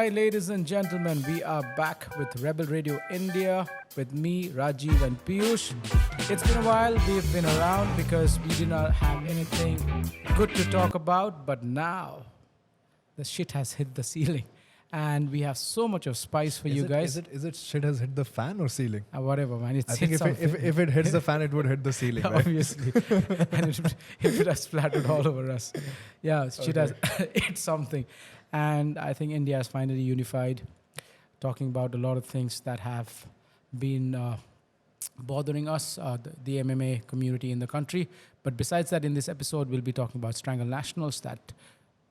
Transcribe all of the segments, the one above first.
right, ladies and gentlemen, we are back with Rebel Radio India with me, Rajiv, and Piyush. It's been a while, we've been around because we did not have anything good to talk about, but now the shit has hit the ceiling and we have so much of spice for you guys. Is it shit has hit the fan or ceiling? Whatever, man. It's I think if it hits the fan, it would hit the ceiling, right? obviously. And it has splattered all over us. Yeah, shit has hit something. And I think India has finally unified, talking about a lot of things that have been bothering us, the MMA community in the country. But besides that, in this episode, we'll be talking about Strangle Nationals. That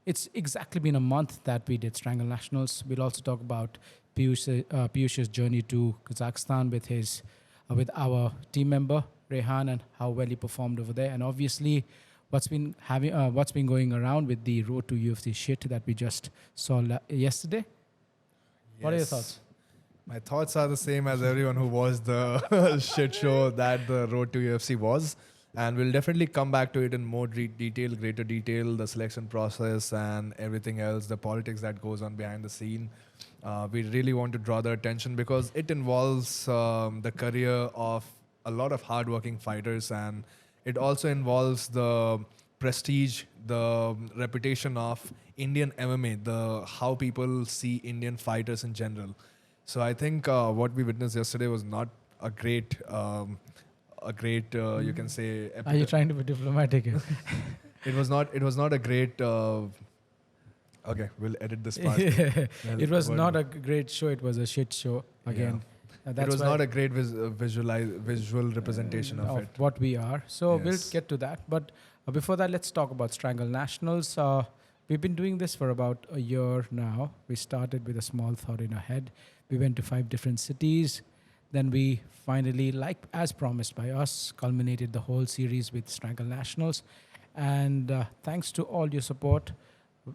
it's exactly been a month that we did Strangle Nationals. We'll also talk about Piyush's journey to Kazakhstan with our team member Rehan and how well he performed over there. And obviously, what's been going around with the Road to UFC shit that we just saw yesterday. What are your thoughts? My thoughts are the same as everyone who watched the shit show that the Road to UFC was. And we'll definitely come back to it in more greater detail, the selection process and everything else, the politics that goes on behind the scene. We really want to draw the attention because it involves the career of a lot of hardworking fighters, and it also involves the prestige, the reputation of Indian MMA, how people see Indian fighters in general. So I think what we witnessed yesterday was not a great, you can say. Are you trying to be diplomatic? It was not a great. Okay, we'll edit this part. It was not a great show. It was a shit show again. It was not a great visual representation of it. What we are. So Yes. we'll get to that. But before that, let's talk about Strangle Nationals. We've been doing this for about a year now. We started with a small thought in our head. We went to 5 different cities. Then we finally, like as promised by us, culminated the whole series with Strangle Nationals. And thanks to all your support,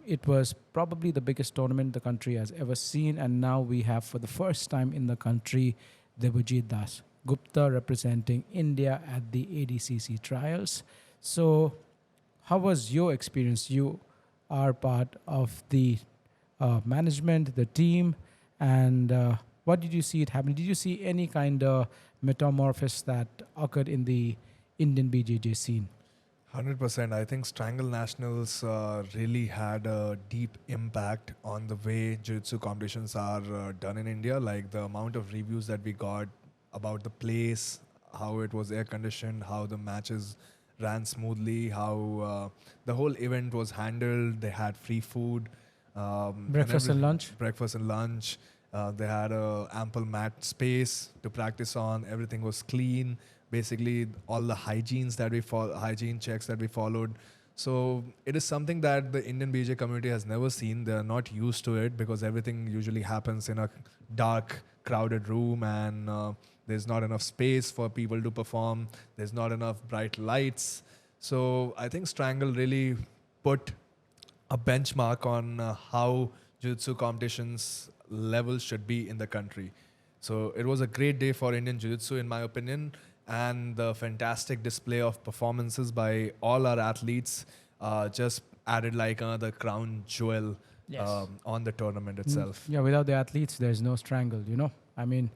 it was probably the biggest tournament the country has ever seen. And now we have, for the first time in the country, Debajit Das Gupta representing India at the ADCC Trials. So how was your experience? You are part of the management, the team, and what did you see it happen? Did you see any kind of metamorphosis that occurred in the Indian BJJ scene? 100%. I think Strangle Nationals really had a deep impact on the way jiu-jitsu competitions are done in India. Like the amount of reviews that we got about the place, how it was air-conditioned, how the matches ran smoothly, how the whole event was handled. They had free food. Breakfast and lunch? Breakfast and lunch. They had ample mat space to practice on. Everything was clean. Basically, all the hygiene checks that we followed. So it is something that the Indian BJ community has never seen. They are not used to it because everything usually happens in a dark, crowded room, and there's not enough space for people to perform. There's not enough bright lights. So I think Strangle really put a benchmark on how jiu-jitsu competitions levels should be in the country. So it was a great day for Indian jiu-jitsu, in my opinion, and the fantastic display of performances by all our athletes just added like another crown jewel on the tournament itself. Yeah, without the athletes, there's no Strangle, you know. I mean,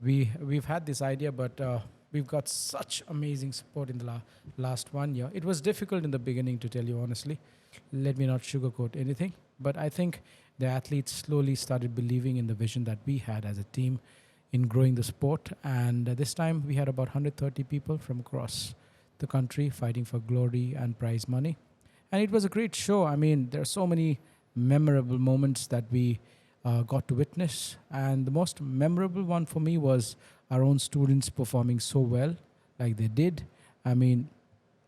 we've had this idea, but we've got such amazing support in the last 1 year. It was difficult in the beginning, to tell you honestly. Let me not sugarcoat anything. But I think the athletes slowly started believing in the vision that we had as a team in growing the sport. And this time we had about 130 people from across the country fighting for glory and prize money. And it was a great show. I mean, there are so many memorable moments that we got to witness. And the most memorable one for me was our own students performing so well like they did. I mean,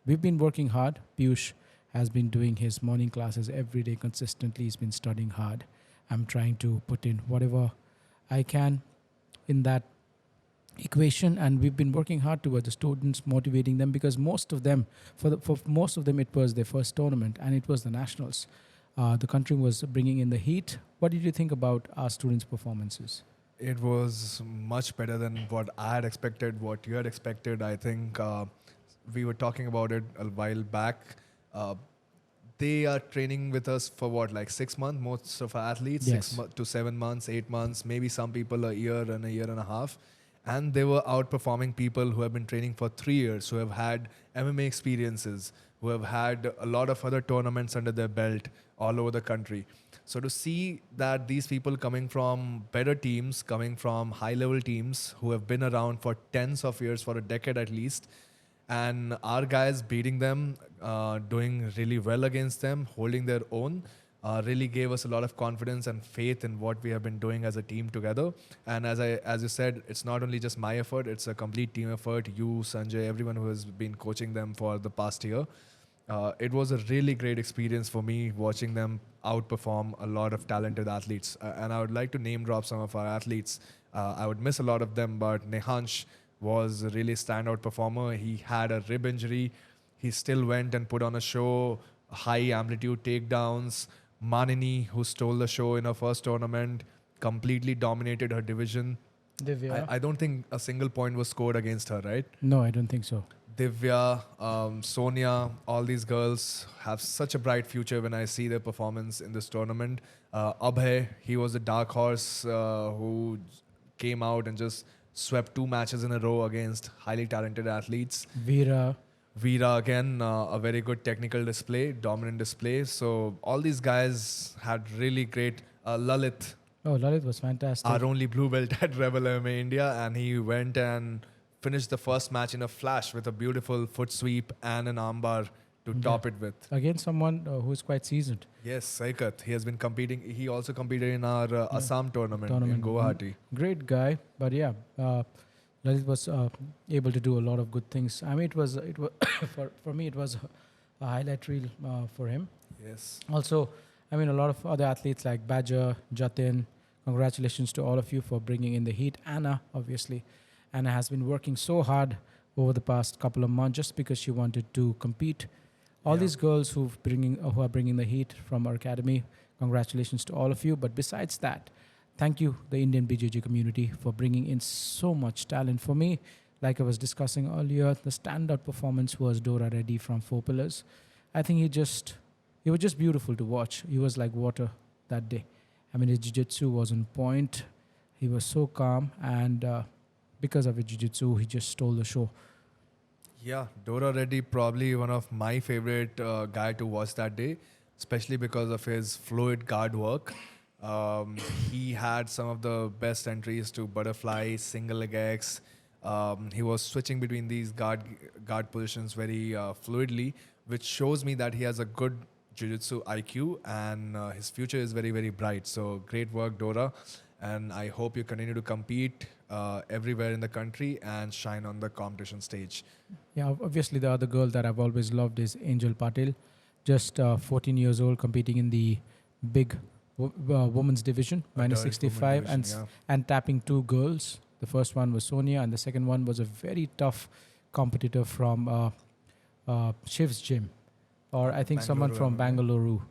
we've been working hard. Piyush has been doing his morning classes every day consistently. He's been studying hard. I'm trying to put in whatever I can in that equation, and we've been working hard towards the students, motivating them, because most of them, for most of them, it was their first tournament, and it was the nationals. The country was bringing in the heat. What did you think about our students' performances? It was much better than what I had expected, what you had expected. I think we were talking about it a while back. they are training with us for what, like 6 months? Most of our athletes, Yes. to 7 months, 8 months, maybe some people a year and a half. And they were outperforming people who have been training for 3 years, who have had MMA experiences, who have had a lot of other tournaments under their belt all over the country. So to see that these people coming from better teams, coming from high level teams who have been around for tens of years, for a decade at least, and our guys beating them, doing really well against them, holding their own, really gave us a lot of confidence and faith in what we have been doing as a team together. And as you said, it's not only just my effort; it's a complete team effort. You, Sanjay, everyone who has been coaching them for the past year. It was a really great experience for me watching them outperform a lot of talented athletes. And I would like to name drop some of our athletes. I would miss a lot of them, but Nehansh was a really standout performer. He had a rib injury. He still went and put on a show, high amplitude takedowns. Manini, who stole the show in her first tournament, completely dominated her division. Divya. I don't think a single point was scored against her, right? No, I don't think so. Divya, Sonia, all these girls have such a bright future when I see their performance in this tournament. Abhay, he was a dark horse who came out and just swept 2 matches in a row against highly talented athletes. Veera. Veera, again, a very good technical display, dominant display. So all these guys had really great. Lalit, Oh, Lalit was fantastic. our only blue belt at Rebel MMA India, and he went and finished the first match in a flash with a beautiful foot sweep and an armbar to top it with. Against someone who is quite seasoned. Yes, Saikat. He has been competing. He also competed in our Assam tournament in Guwahati. Great guy, but yeah, Lalit was able to do a lot of good things. I mean, it was for me it was a highlight reel for him. Yes. Also, I mean, a lot of other athletes like Badger, Jatin. Congratulations to all of you for bringing in the heat. Anna, obviously, Anna has been working so hard over the past couple of months just because she wanted to compete. All Yeah. these girls who are bringing the heat from our academy. Congratulations to all of you. But besides that, thank you, the Indian BJJ community, for bringing in so much talent. For me, like I was discussing earlier, the standout performance was Dora Reddy from Four Pillars. I think he was just beautiful to watch. He was like water that day. I mean, his jiu-jitsu was on point. He was so calm, and because of his jiu-jitsu, he just stole the show. Yeah, Dora Reddy, probably one of my favorite guy to watch that day, especially because of his fluid guard work. He had some of the best entries to butterfly, single leg X. He was switching between these guard positions very fluidly, which shows me that he has a good jiu-jitsu IQ and his future is very, very bright. So great work, Dora. And I hope you continue to compete everywhere in the country and shine on the competition stage. Yeah, obviously the other girl that I've always loved is Angel Patil, just 14 years old, competing in the big women's division, minus Adult 65, women division, and tapping two girls. The first one was Sonia, and the second one was a very tough competitor from Shiv's gym, or I think someone from Bangalore.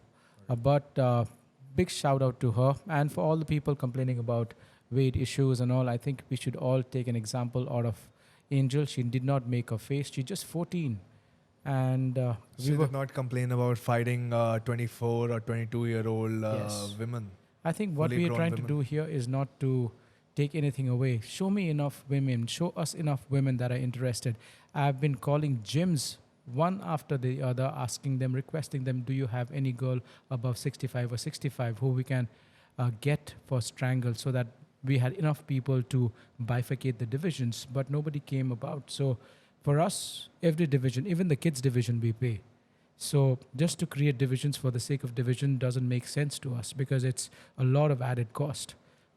But big shout out to her, and for all the people complaining about weight issues and all. I think we should all take an example out of Angel. She did not make her face. She's just 14, and She did not complain about fighting 24 or 22-year-old Yes. women. I think what fully we are grown trying to women. do here is not to take anything away. Show me enough women. Show us enough women that are interested. I've been calling gyms one after the other, asking them, requesting them, do you have any girl above 65 or 65 who we can get for Strangle, so that we had enough people to bifurcate the divisions, but nobody came about. So for us, every division, even the kids division, we pay. So just to create divisions for the sake of division doesn't make sense to us, because it's a lot of added cost.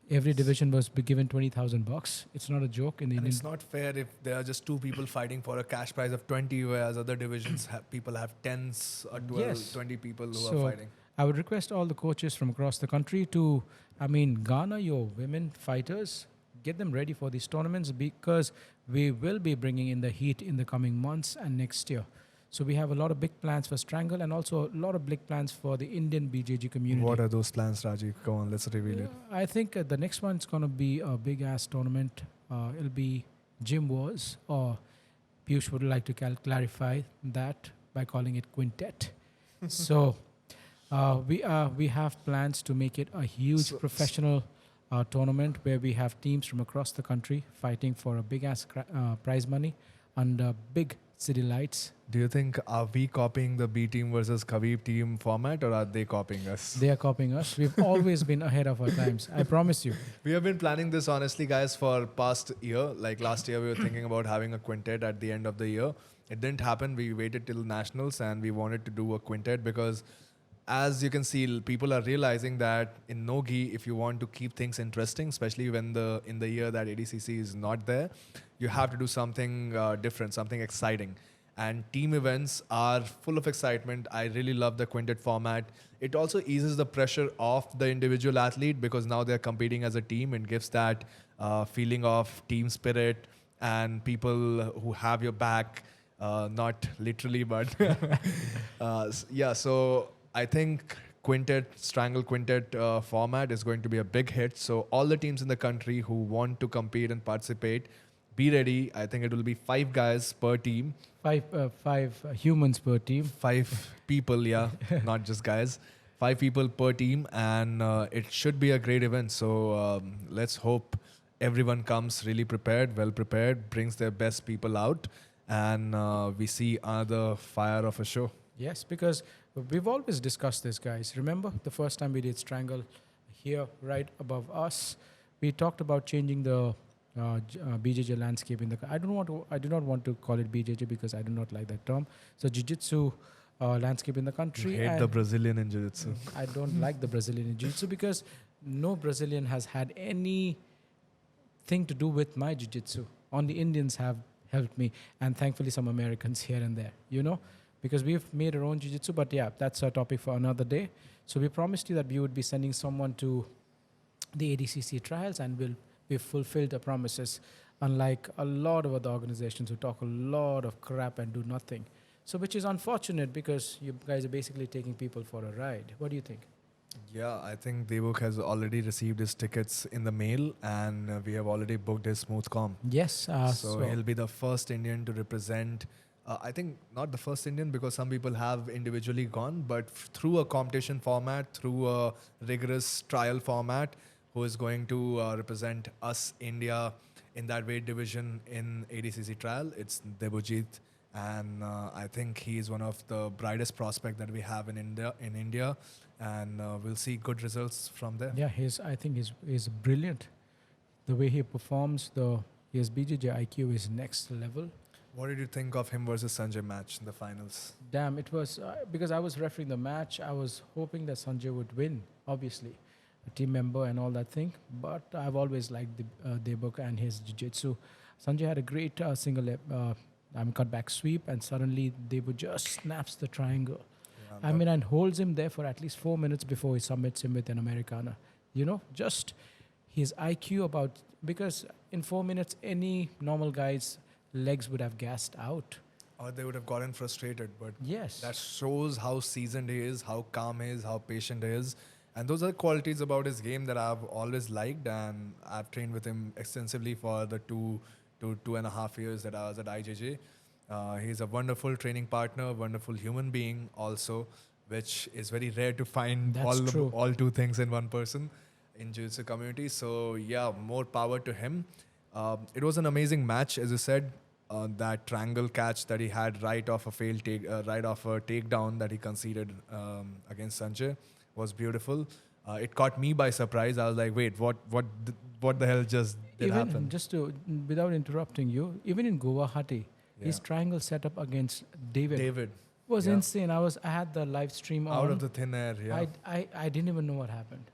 Every division was be given $20,000. It's not a joke in the And Indian. it's not fair if there are just two people fighting for a cash prize of 20, whereas other divisions people have tens or 12, Yes. 20 people who So, are fighting. I would request all the coaches from across the country to, garner your women fighters, get them ready for these tournaments, because we will be bringing in the heat in the coming months and next year. So we have a lot of big plans for Strangle, and also a lot of big plans for the Indian BJJ community. What are those plans, Rajiv? Come on, let's reveal it. I think the next one is going to be a big ass tournament. It'll be Gym Wars, or Piyush would like to clarify that by calling it Quintet. So we have plans to make it a huge professional tournament where we have teams from across the country fighting for a big ass prize money under big city lights. Do you think are we copying the B team versus Khabib team format, or are they copying us? They are copying us. We've always been ahead of our times. I promise you. We have been planning this honestly, guys, for past year. Like last year, we were thinking about having a quintet at the end of the year. It didn't happen. We waited till nationals, and we wanted to do a quintet because, as you can see, people are realizing that in no-gi, if you want to keep things interesting, especially when in the year that ADCC is not there, you have to do something different, something exciting. And team events are full of excitement. I really love the quintet format. It also eases the pressure of the individual athlete because now they're competing as a team and gives that feeling of team spirit and people who have your back, not literally, but yeah. So I think quintet, Strangle Quintet format is going to be a big hit. So all the teams in the country who want to compete and participate, be ready. I think it will be 5 guys per team. Five humans per team. 5 people, yeah, not just guys. 5 people per team, and it should be a great event. So let's hope everyone comes really prepared, well prepared, brings their best people out, and we see another fire of a show. Yes, because we've always discussed this, guys. Remember the first time we did Strangle here, right above us? We talked about changing the BJJ landscape in the. I do not want to call it BJJ because I do not like that term. So jiu-jitsu landscape in the You country. hate the Brazilian in jiu-jitsu. I don't like the Brazilian in jiu-jitsu because no Brazilian has had anything to do with my jiu-jitsu. Only Indians have helped me, and thankfully some Americans here and there. You know, because we've made our own jiu-jitsu. But yeah, that's a topic for another day. So we promised you that we would be sending someone to the ADCC trials, and we've fulfilled our promises, unlike a lot of other organizations who talk a lot of crap and do nothing. So which is unfortunate because you guys are basically taking people for a ride. What do you think? Yeah, I think Devuk has already received his tickets in the mail, and we have already booked his smooth com. Yes. So he'll be the first Indian to represent. I think not the first Indian because some people have individually gone, but through a competition format, through a rigorous trial format, who is going to represent us, India, in that weight division in ADCC trial. It's Debujit, and I think he is one of the brightest prospect that we have in India, and we'll see good results from there. yeah, I think he's brilliant. The way he performs, his BJJ IQ is next level. What did you think of him versus Sanjay match in the finals? Damn, it was because I was refereeing the match. I was hoping that Sanjay would win, obviously, a team member and all that thing. But I've always liked Debuk and his jiu-jitsu. Sanjay had a great cutback sweep, and suddenly Debuk just snaps the triangle. Yeah, I mean, and holds him there for at least 4 minutes before he submits him with an Americana. You know, just his IQ because in 4 minutes, any normal guy's legs would have gassed out. or they would have gotten frustrated. But Yes. that shows how seasoned he is, how calm he is, how patient he is. And those are qualities about his game that I've always liked. And I've trained with him extensively for the two and a half years that I was at IJJ. He's a wonderful training partner, wonderful human being also, which is very rare to find That's true. all 2 things in one person in jiu-jitsu community. So yeah, more power to him. It was an amazing match, as you said. That triangle catch that he had right off a takedown that he conceded against Sanjay was beautiful. It caught me by surprise. I was like, wait, what the hell just did happen? Without interrupting you, even in Guwahati, his triangle setup against David was yeah. insane. I had the live stream on. Out of the thin air, yeah. I didn't even know what happened.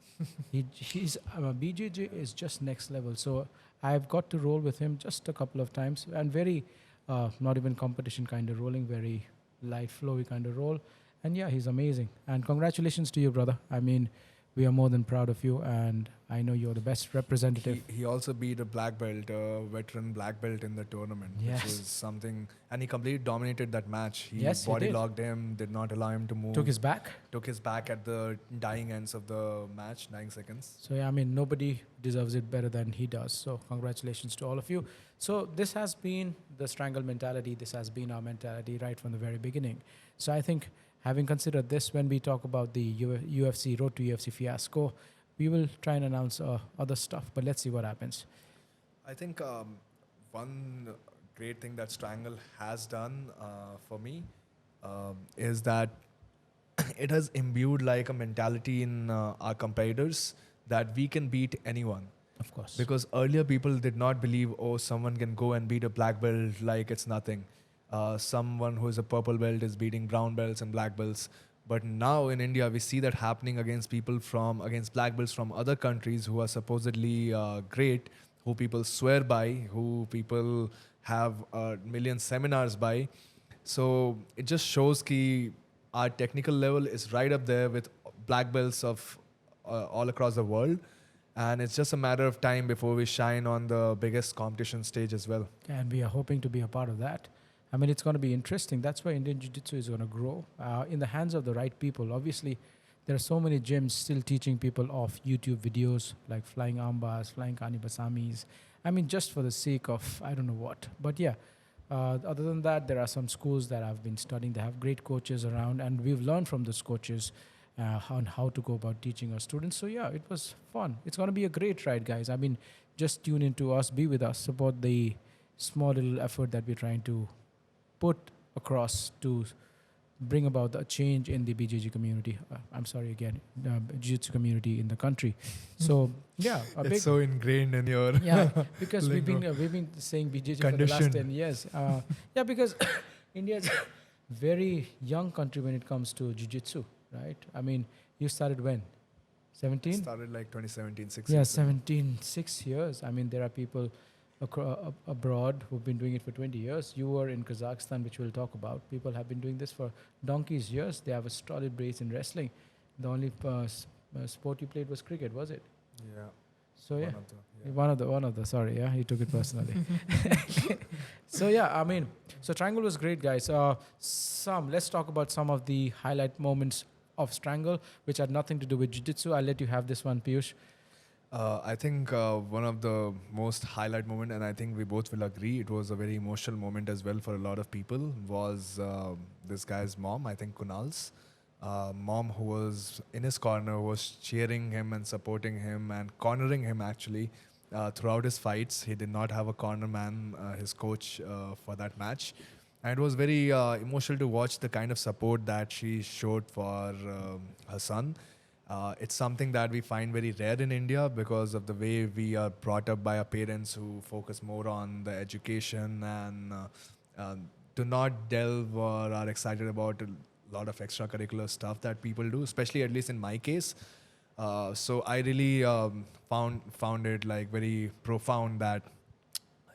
He's BJJ is just next level. So I've got to roll with him just a couple of times, and very not even competition kind of rolling, very light flowy kind of roll. And yeah, he's amazing. And congratulations to you, brother. I mean, we are more than proud of you, and I know you're the best representative. He also beat a black belt, a veteran black belt in the tournament, Yes. which is something. And he completely dominated that match. He Yes, he body did. locked him, did not allow him to move. Took his back. Took his back at the dying ends of the match, dying seconds. So yeah, I mean, nobody deserves it better than he does. So congratulations to all of you. So this has been the Strangle mentality. This has been our mentality right from the very beginning. So I think having considered this, when we talk about the UFC, Road to UFC fiasco, we will try and announce other stuff. But let's see what happens. I think one great thing that Strangle has done for me is that it has imbued like a mentality in our competitors that we can beat anyone. Of course. Because earlier people did not believe, oh, someone can go and beat a black belt like it's nothing. Someone who is a purple belt is beating brown belts and black belts. But now in India, we see that happening against against black belts from other countries who are supposedly great, who people swear by, who people have a million seminars by. So it just shows that our technical level is right up there with black belts of all across the world. And it's just a matter of time before we shine on the biggest competition stage as well. And we are hoping to be a part of that. I mean, it's going to be interesting. That's why Indian Jiu-Jitsu is going to grow in the hands of the right people. Obviously, there are so many gyms still teaching people off YouTube videos like flying armbars, flying kanibasamis. I mean, just for the sake of I don't know what. But yeah, other than that, there are some schools that I've been studying. They have great coaches around, and we've learned from those coaches on how to go about teaching our students. So yeah, it was fun. It's going to be a great ride, guys. I mean, just tune into us, be with us, support the small little effort that we're trying to put across to bring about the change in the BJJ community. I'm sorry again, Jiu-Jitsu community in the country. So yeah, It's so ingrained in your yeah, because we've lingo. been saying BJJ for the last Conditioned. 10 years. Yeah, because India is a very young country when it comes to Jiu-Jitsu, right? I mean, you started when? 17? Started like 2017, 16. Yeah, 17, 6 years. I mean, there are people abroad who've been doing it for 20 years. You were in Kazakhstan, which we'll talk about. People have been doing this for donkey's years. They have a solid base in wrestling. The only sport you played was cricket, was it? Yeah. So yeah, One of one of the. Sorry, yeah, he took it personally. So yeah, I mean, so Strangle was great, guys. Let's talk about some of the highlight moments of Strangle, which had nothing to do with Jiu-Jitsu. I'll let you have this one, Piyush. I think one of the most highlight moment, and I think we both will agree, it was a very emotional moment as well for a lot of people, was this guy's mom, I think Kunal's mom, who was in his corner, was cheering him and supporting him and cornering him actually throughout his fights. He did not have a corner man, his coach, for that match. And it was very emotional to watch the kind of support that she showed for her son. It's something that we find very rare in India because of the way we are brought up by our parents who focus more on the education and do not delve or are excited about a lot of extracurricular stuff that people do, especially at least in my case. So I really found it like very profound that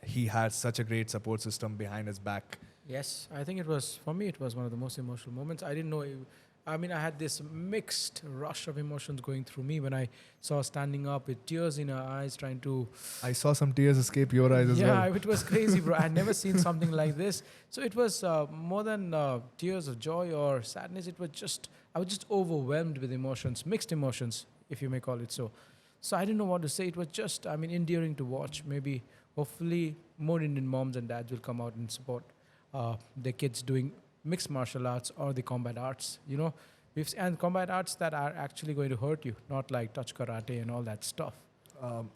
he had such a great support system behind his back. Yes, I think for me, it was one of the most emotional moments. I didn't know. I mean, I had this mixed rush of emotions going through me when I saw her standing up with tears in her eyes, trying to. I saw some tears escape your eyes as well. Yeah, it was crazy, bro. I had never seen something like this. So it was more than tears of joy or sadness. It was I was just overwhelmed with emotions, mixed emotions, if you may call it so. So I didn't know what to say. It was just, I mean, endearing to watch. Maybe, hopefully, more Indian moms and dads will come out and support their kids doing mixed martial arts or the combat arts, and combat arts that are actually going to hurt you, not like touch karate and all that stuff.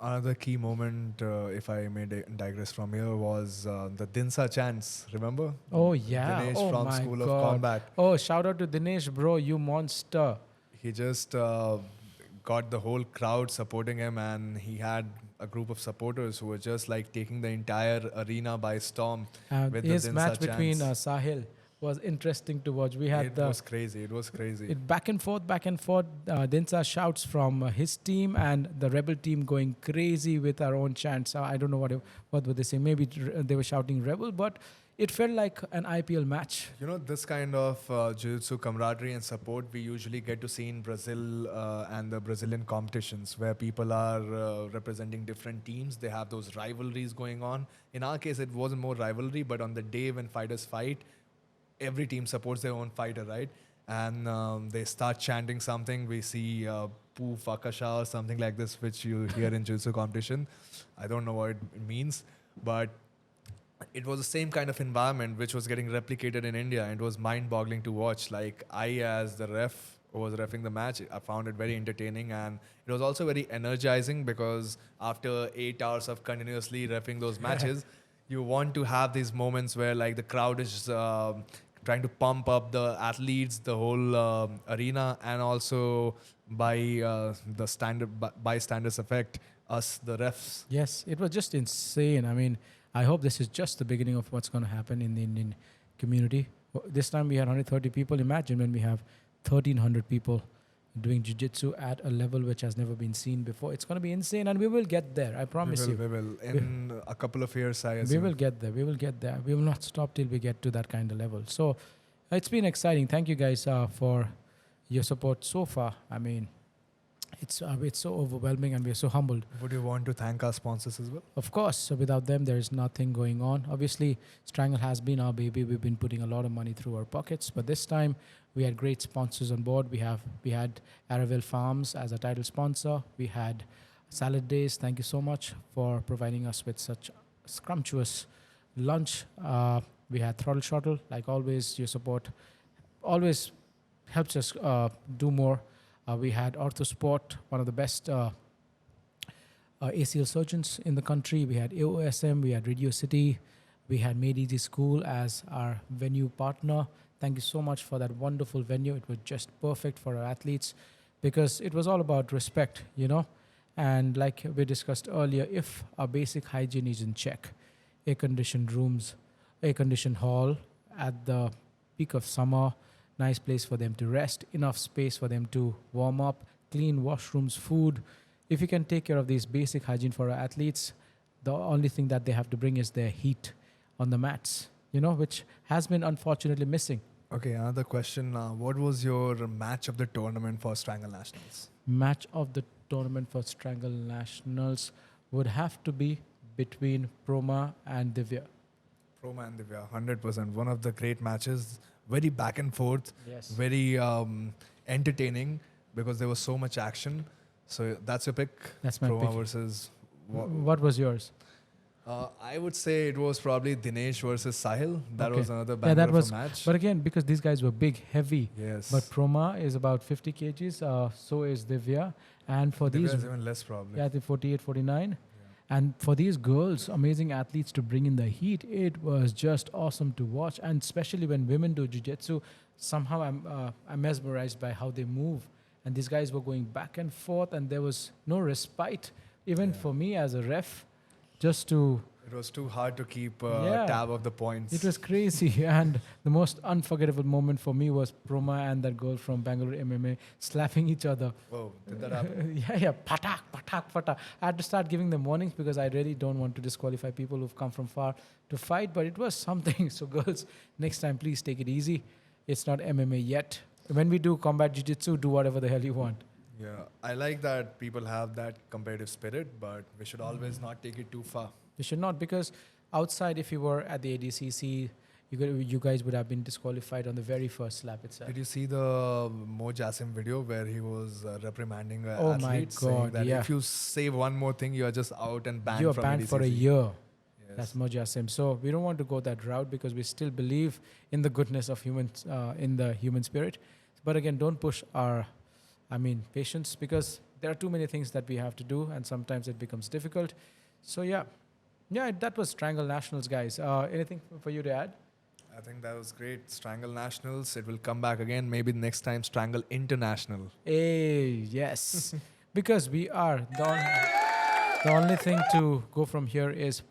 Another key moment, if I may digress from here, was the Dinsa chants. Remember? Oh yeah, Dinesh from my School God. of Combat. Oh, shout out to Dinesh, bro, you monster. He just got the whole crowd supporting him, and he had a group of supporters who were just like taking the entire arena by storm with the His Dinsa match between chants. Sahil was interesting to watch. We had It was crazy. It was crazy. back and forth. Dinsa shouts from his team and the rebel team going crazy with our own chants. I don't know what were they saying. Maybe they were shouting rebel, but it felt like an IPL match. You know, this kind of jiu-jitsu camaraderie and support we usually get to see in Brazil and the Brazilian competitions where people are representing different teams. They have those rivalries going on. In our case, it wasn't more rivalry, but on the day when fighters fight, every team supports their own fighter, right? And they start chanting something. We see Poo Fakasha or something like this, which you hear in jiu-jitsu competition. I don't know what it means, but it was the same kind of environment which was getting replicated in India. And it was mind-boggling to watch. Like I, as the ref who was refing the match, I found it very entertaining, and it was also very energizing because after 8 hours of continuously refing those matches, you want to have these moments where like the crowd is trying to pump up the athletes, the whole arena, and also by the bystanders effect, us the refs. Yes, it was just insane. I mean, I hope this is just the beginning of what's going to happen in the Indian community. This time we had 130 people. Imagine when we have 1,300 people doing jiu-jitsu at a level which has never been seen before. It's going to be insane, and we will get there. I promise you. We will. In a couple of years, I We assume. will get there. We will get there. We will not stop till we get to that kind of level. So it's been exciting. Thank you guys for your support so far. I mean, it's so overwhelming, and we're so humbled. Would you want to thank our sponsors as well? Of course. So without them, there is nothing going on. Obviously, Strangle has been our baby. We've been putting a lot of money through our pockets, but this time we had great sponsors on board. We had Aravel Farms as a title sponsor. We had Salad Days. Thank you so much for providing us with such scrumptious lunch. We had Throttle Shuttle. Like always, your support always helps us do more. We had Orthosport, one of the best ACL surgeons in the country. We had AOSM, we had Radio City, we had Made Easy School as our venue partner. Thank you so much for that wonderful venue. It was just perfect for our athletes because it was all about respect, you know. And like we discussed earlier, if our basic hygiene is in check, air-conditioned rooms, air-conditioned hall at the peak of summer, nice place for them to rest, enough space for them to warm up, clean washrooms, food. If you can take care of these basic hygiene for our athletes, the only thing that they have to bring is their heat on the mats, you know, which has been unfortunately missing. Okay, another question. What was your match of the tournament for Strangle Nationals? Match of the tournament for Strangle Nationals would have to be between Proma and Divya. Proma and Divya, 100%. One of the great matches. Very back and forth. Yes. Very entertaining because there was so much action. So that's your pick. That's my Proma pick. versus. What was yours? I would say it was probably Dinesh versus Sahil. That Okay. was another Yeah, banger that of was. a match. But again, because these guys were big, heavy. Yes. But Proma is about 50 kgs. So is Divya. And for Divya these, is even less probably. yeah, the 48, 49. And for these girls, amazing athletes to bring in the heat, it was just awesome to watch. And especially when women do jiu-jitsu, somehow I'm mesmerized by how they move. And these guys were going back and forth, and there was no respite, even for me as a ref, just to... It was too hard to keep Yeah. tab of the points. It was crazy. And the most unforgettable moment for me was Proma and that girl from Bangalore MMA slapping each other. Whoa, did that happen? Yeah, patak, patak, patak. I had to start giving them warnings because I really don't want to disqualify people who've come from far to fight, but it was something. So girls, next time please take it easy. It's not MMA yet. When we do combat jiu-jitsu, do whatever the hell you want. Yeah, I like that people have that competitive spirit, but we should always not take it too far. You should not, because outside, if you were at the ADCC, you guys would have been disqualified on the very first slap itself. Did you see the Mo Jasim video where he was reprimanding Oh my athletes, God, saying that yeah. if you say one more thing, you are just out and banned You are from banned for a ADCC. year. Yes. That's Mojasim. So we don't want to go that route because we still believe in the goodness of humans, in the human spirit. But again, don't push our, patience, because there are too many things that we have to do, and sometimes it becomes difficult. So yeah, that was Strangle Nationals, guys. Anything for you to add? I think that was great. Strangle Nationals. It will come back again. Maybe next time Strangle International. Hey, yes, because we are the only thing to go from here is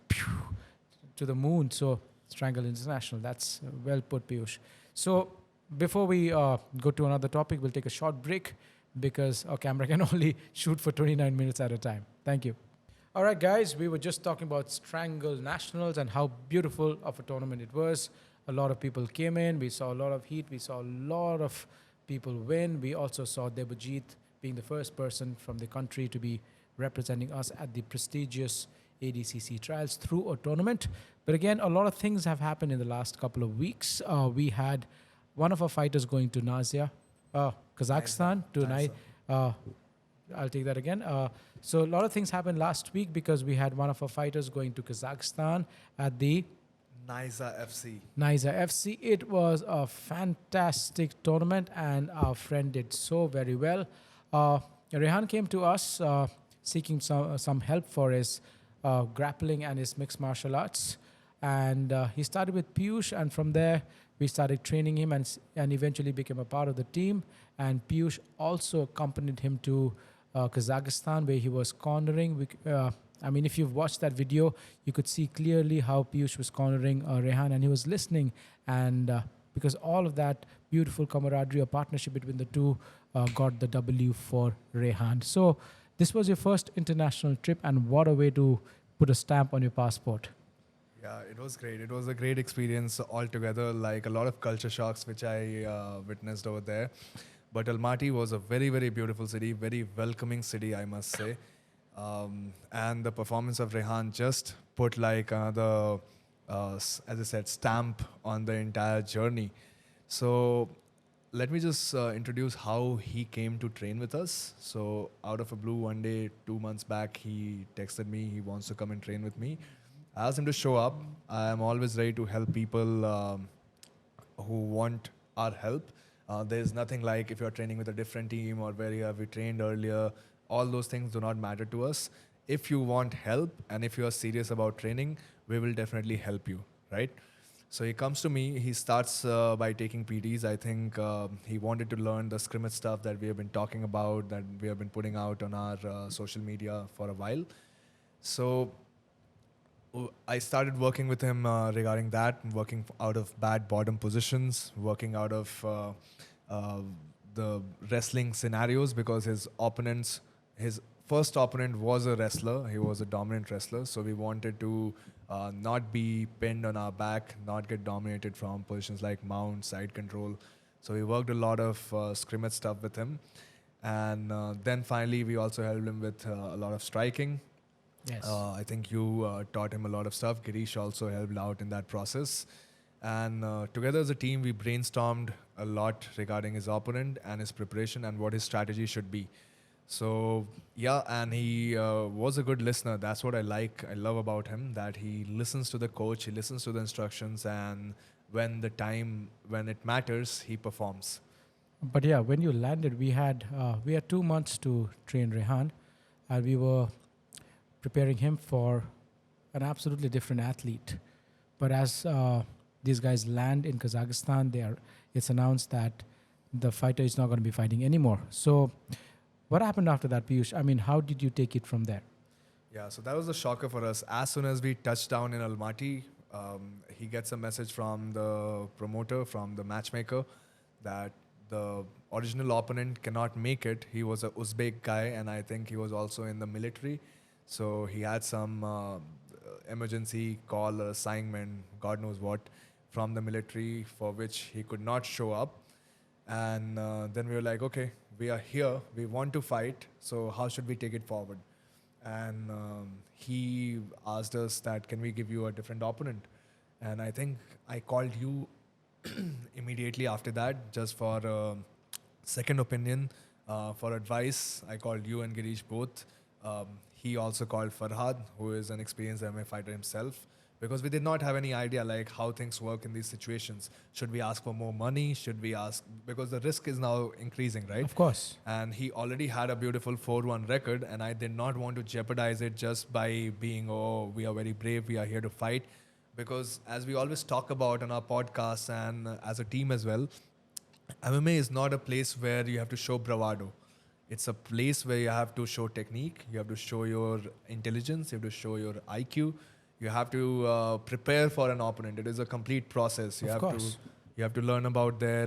to the moon. So Strangle International. That's well put, Piyush. So before we go to another topic, we'll take a short break because our camera can only shoot for 29 minutes at a time. Thank you. All right, guys, we were just talking about Strangle Nationals and how beautiful of a tournament it was. A lot of people came in. We saw a lot of heat. We saw a lot of people win. We also saw Debajit being the first person from the country to be representing us at the prestigious ADCC Trials through a tournament. But again, a lot of things have happened in the last couple of weeks. We had one of our fighters going to Nazia, Kazakhstan, to Nice. I'll take that again. So a lot of things happened last week because we had one of our fighters going to Kazakhstan at the Naiza FC. Naiza FC. It was a fantastic tournament, and our friend did so very well. Rehan came to us seeking some help for his grappling and his mixed martial arts, and he started with Piyush, and from there we started training him, and eventually became a part of the team. And Piyush also accompanied him to Kazakhstan, where he was cornering. I mean, if you've watched that video, you could see clearly how Piyush was cornering Rehan, and he was listening. And because all of that beautiful camaraderie or partnership between the two got the W for Rehan. So this was your first international trip, and what a way to put a stamp on your passport. Yeah, it was great. It was a great experience altogether, like a lot of culture shocks which I witnessed over there. But Almaty was a very, very beautiful city, very welcoming city, I must say. And the performance of Rehan just put like another, as I said, stamp on the entire journey. So let me just introduce how he came to train with us. So out of a blue, one day, 2 months back, he texted me. He wants to come and train with me. I asked him to show up. I am always ready to help people who want our help. There's nothing like if you're training with a different team or where you have we trained earlier. All those things do not matter to us. If you want help and if you are serious about training, we will definitely help you, right? So he comes to me. He starts by taking PTs. I think he wanted to learn the scrimmage stuff that we have been talking about, that we have been putting out on our social media for a while. So I started working with him regarding that, working out of bad bottom positions, working out of the wrestling scenarios because his first opponent was a wrestler. He was a dominant wrestler. So we wanted to not be pinned on our back, not get dominated from positions like mount, side control. So we worked a lot of scrimmage stuff with him. And then finally, we also helped him with a lot of striking. Yes. I think you taught him a lot of stuff. Girish also helped out in that process. And together as a team, we brainstormed a lot regarding his opponent and his preparation and what his strategy should be. So, yeah, and he was a good listener. That's what I love about him, that he listens to the coach, he listens to the instructions, and when it matters, he performs. But yeah, when you landed, we had 2 months to train Rehan, and we were preparing him for an absolutely different athlete. But as these guys land in Kazakhstan, it's announced that the fighter is not going to be fighting anymore. So what happened after that, Piyush? I mean, how did you take it from there? Yeah, so that was a shocker for us. As soon as we touched down in Almaty, he gets a message from the promoter, from the matchmaker, that the original opponent cannot make it. He was a Uzbek guy, and I think he was also in the military. So he had some emergency call or assignment, God knows what, from the military for which he could not show up. And then we were like, okay, we are here, we want to fight, so how should we take it forward? And he asked us that, can we give you a different opponent? And I think I called you immediately after that, just for a second opinion, for advice. I called you and Girish both. He also called Farhad, who is an experienced MMA fighter himself, because we did not have any idea like how things work in these situations. Should we ask for more money? Should we ask, because the risk is now increasing, right? Of course. And he already had a beautiful 4-1 record, and I did not want to jeopardize it just by being, oh, we are very brave, we are here to fight. Because as we always talk about on our podcast and as a team as well, MMA is not a place where you have to show bravado. It's a place where you have to show technique, you have to show your intelligence, you have to show your IQ, you have to prepare for an opponent. It is a complete process. You have to learn about their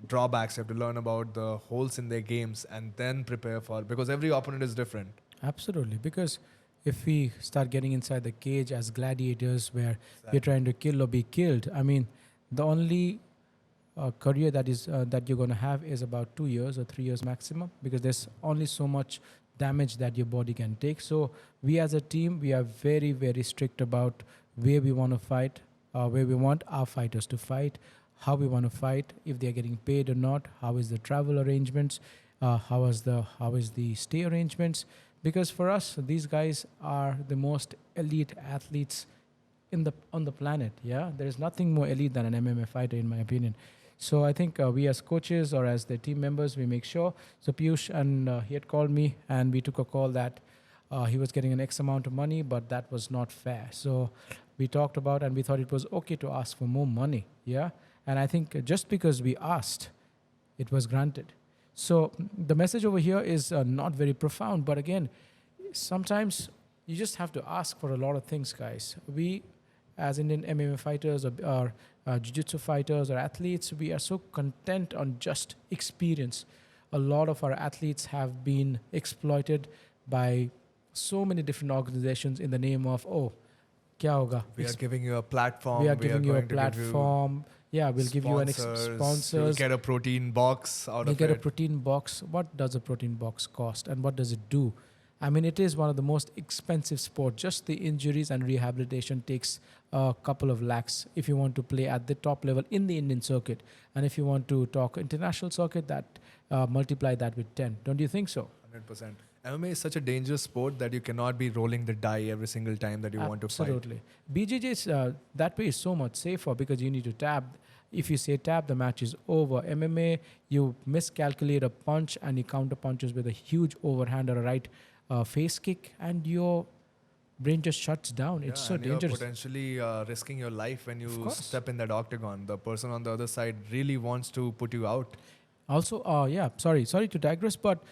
drawbacks, you have to learn about the holes in their games, and then prepare for, because every opponent is different. Absolutely. Because if we start getting inside the cage as gladiators where we're Exactly. trying to kill or be killed, I mean, the only career that you're going to have is about 2 years or 3 years maximum, because there's only so much damage that your body can take. So we as a team, we are very, very strict about where we want to fight, where we want our fighters to fight, how we want to fight, if they're getting paid or not, how is the travel arrangements, how is the stay arrangements. Because for us, these guys are the most elite athletes on the planet. Yeah, there is nothing more elite than an MMA fighter, in my opinion. So I think we as coaches or as the team members, we make sure. So Piyush, and he had called me, and we took a call that he was getting an X amount of money, but that was not fair. So we talked about, and we thought it was okay to ask for more money. Yeah, and I think just because we asked, it was granted. So the message over here is not very profound, but again, sometimes you just have to ask for a lot of things, guys. We, as Indian MMA fighters or jiu-jitsu fighters or athletes, we are so content on just experience. A lot of our athletes have been exploited by so many different organizations in the name of, oh, kya hoga? We are giving you a platform. We are We are giving you a going to give you platform. Yeah, we'll give you an sponsors. You'll sponsors. get a protein box out You of get a it. protein box. What does a protein box cost, and what does it do? I mean, it is one of the most expensive sport. Just the injuries and rehabilitation takes a couple of lakhs if you want to play at the top level in the Indian circuit. And if you want to talk international circuit, that multiply that with 10. Don't you think so? 100%. MMA is such a dangerous sport that you cannot be rolling the die every single time that you want to fight. Absolutely. BJJ is, that way is so much safer because you need to tap. If you say tap, the match is over. MMA, you miscalculate a punch and you counter punches with a huge overhand or a right face kick, and your brain just shuts down. It's so and dangerous. You're potentially risking your life when Of you course. step in that octagon. The person on the other side really wants to put you out. Also, yeah, sorry to digress, but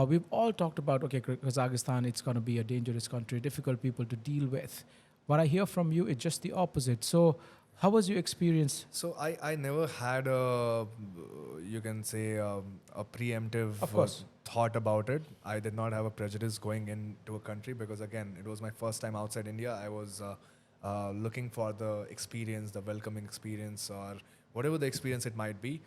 we've all talked about, okay, Kazakhstan, it's going to be a dangerous country, difficult people to deal with. What I hear from you is just the opposite. So, how was your experience? So I never had you can say, a preemptive Of course. thought about it. I did not have a prejudice going into a country because, again, it was my first time outside India. I was looking for the experience, the welcoming experience, or whatever the experience it might be.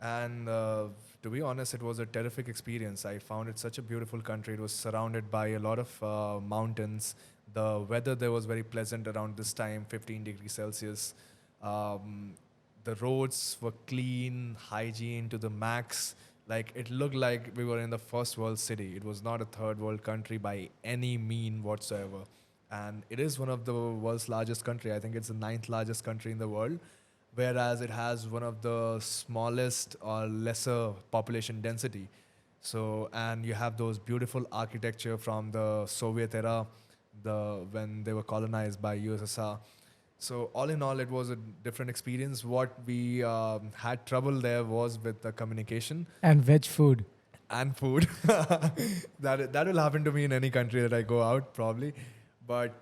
And to be honest, it was a terrific experience. I found it such a beautiful country. It was surrounded by a lot of mountains. The weather there was very pleasant around this time, 15 degrees Celsius. The roads were clean, hygiene to the max. Like, it looked like we were in the first world city. It was not a third world country by any mean whatsoever. And it is one of the world's largest country. I think it's the ninth largest country in the world, whereas it has one of the smallest or lesser population density. So, and you have those beautiful architecture from the Soviet era, when they were colonized by USSR. So all in all, it was a different experience. What we had trouble there was with the communication And veg food. and food. That will happen to me in any country that I go out, probably. But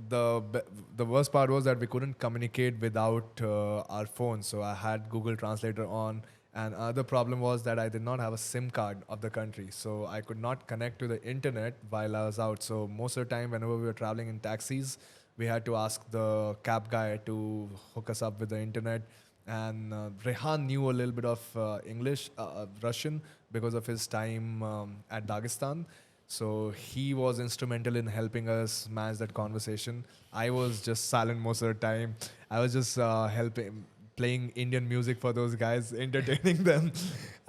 the worst part was that we couldn't communicate without our phones. So I had Google Translator on, and another problem was that I did not have a SIM card of the country, so I could not connect to the internet while I was out. So most of the time, whenever we were traveling in taxis, we had to ask the cab guy to hook us up with the internet. And Rehan knew a little bit of English, Russian, because of his time at Dagestan. So he was instrumental in helping us manage that conversation. I was just silent most of the time. I was just helping, playing Indian music for those guys, entertaining them.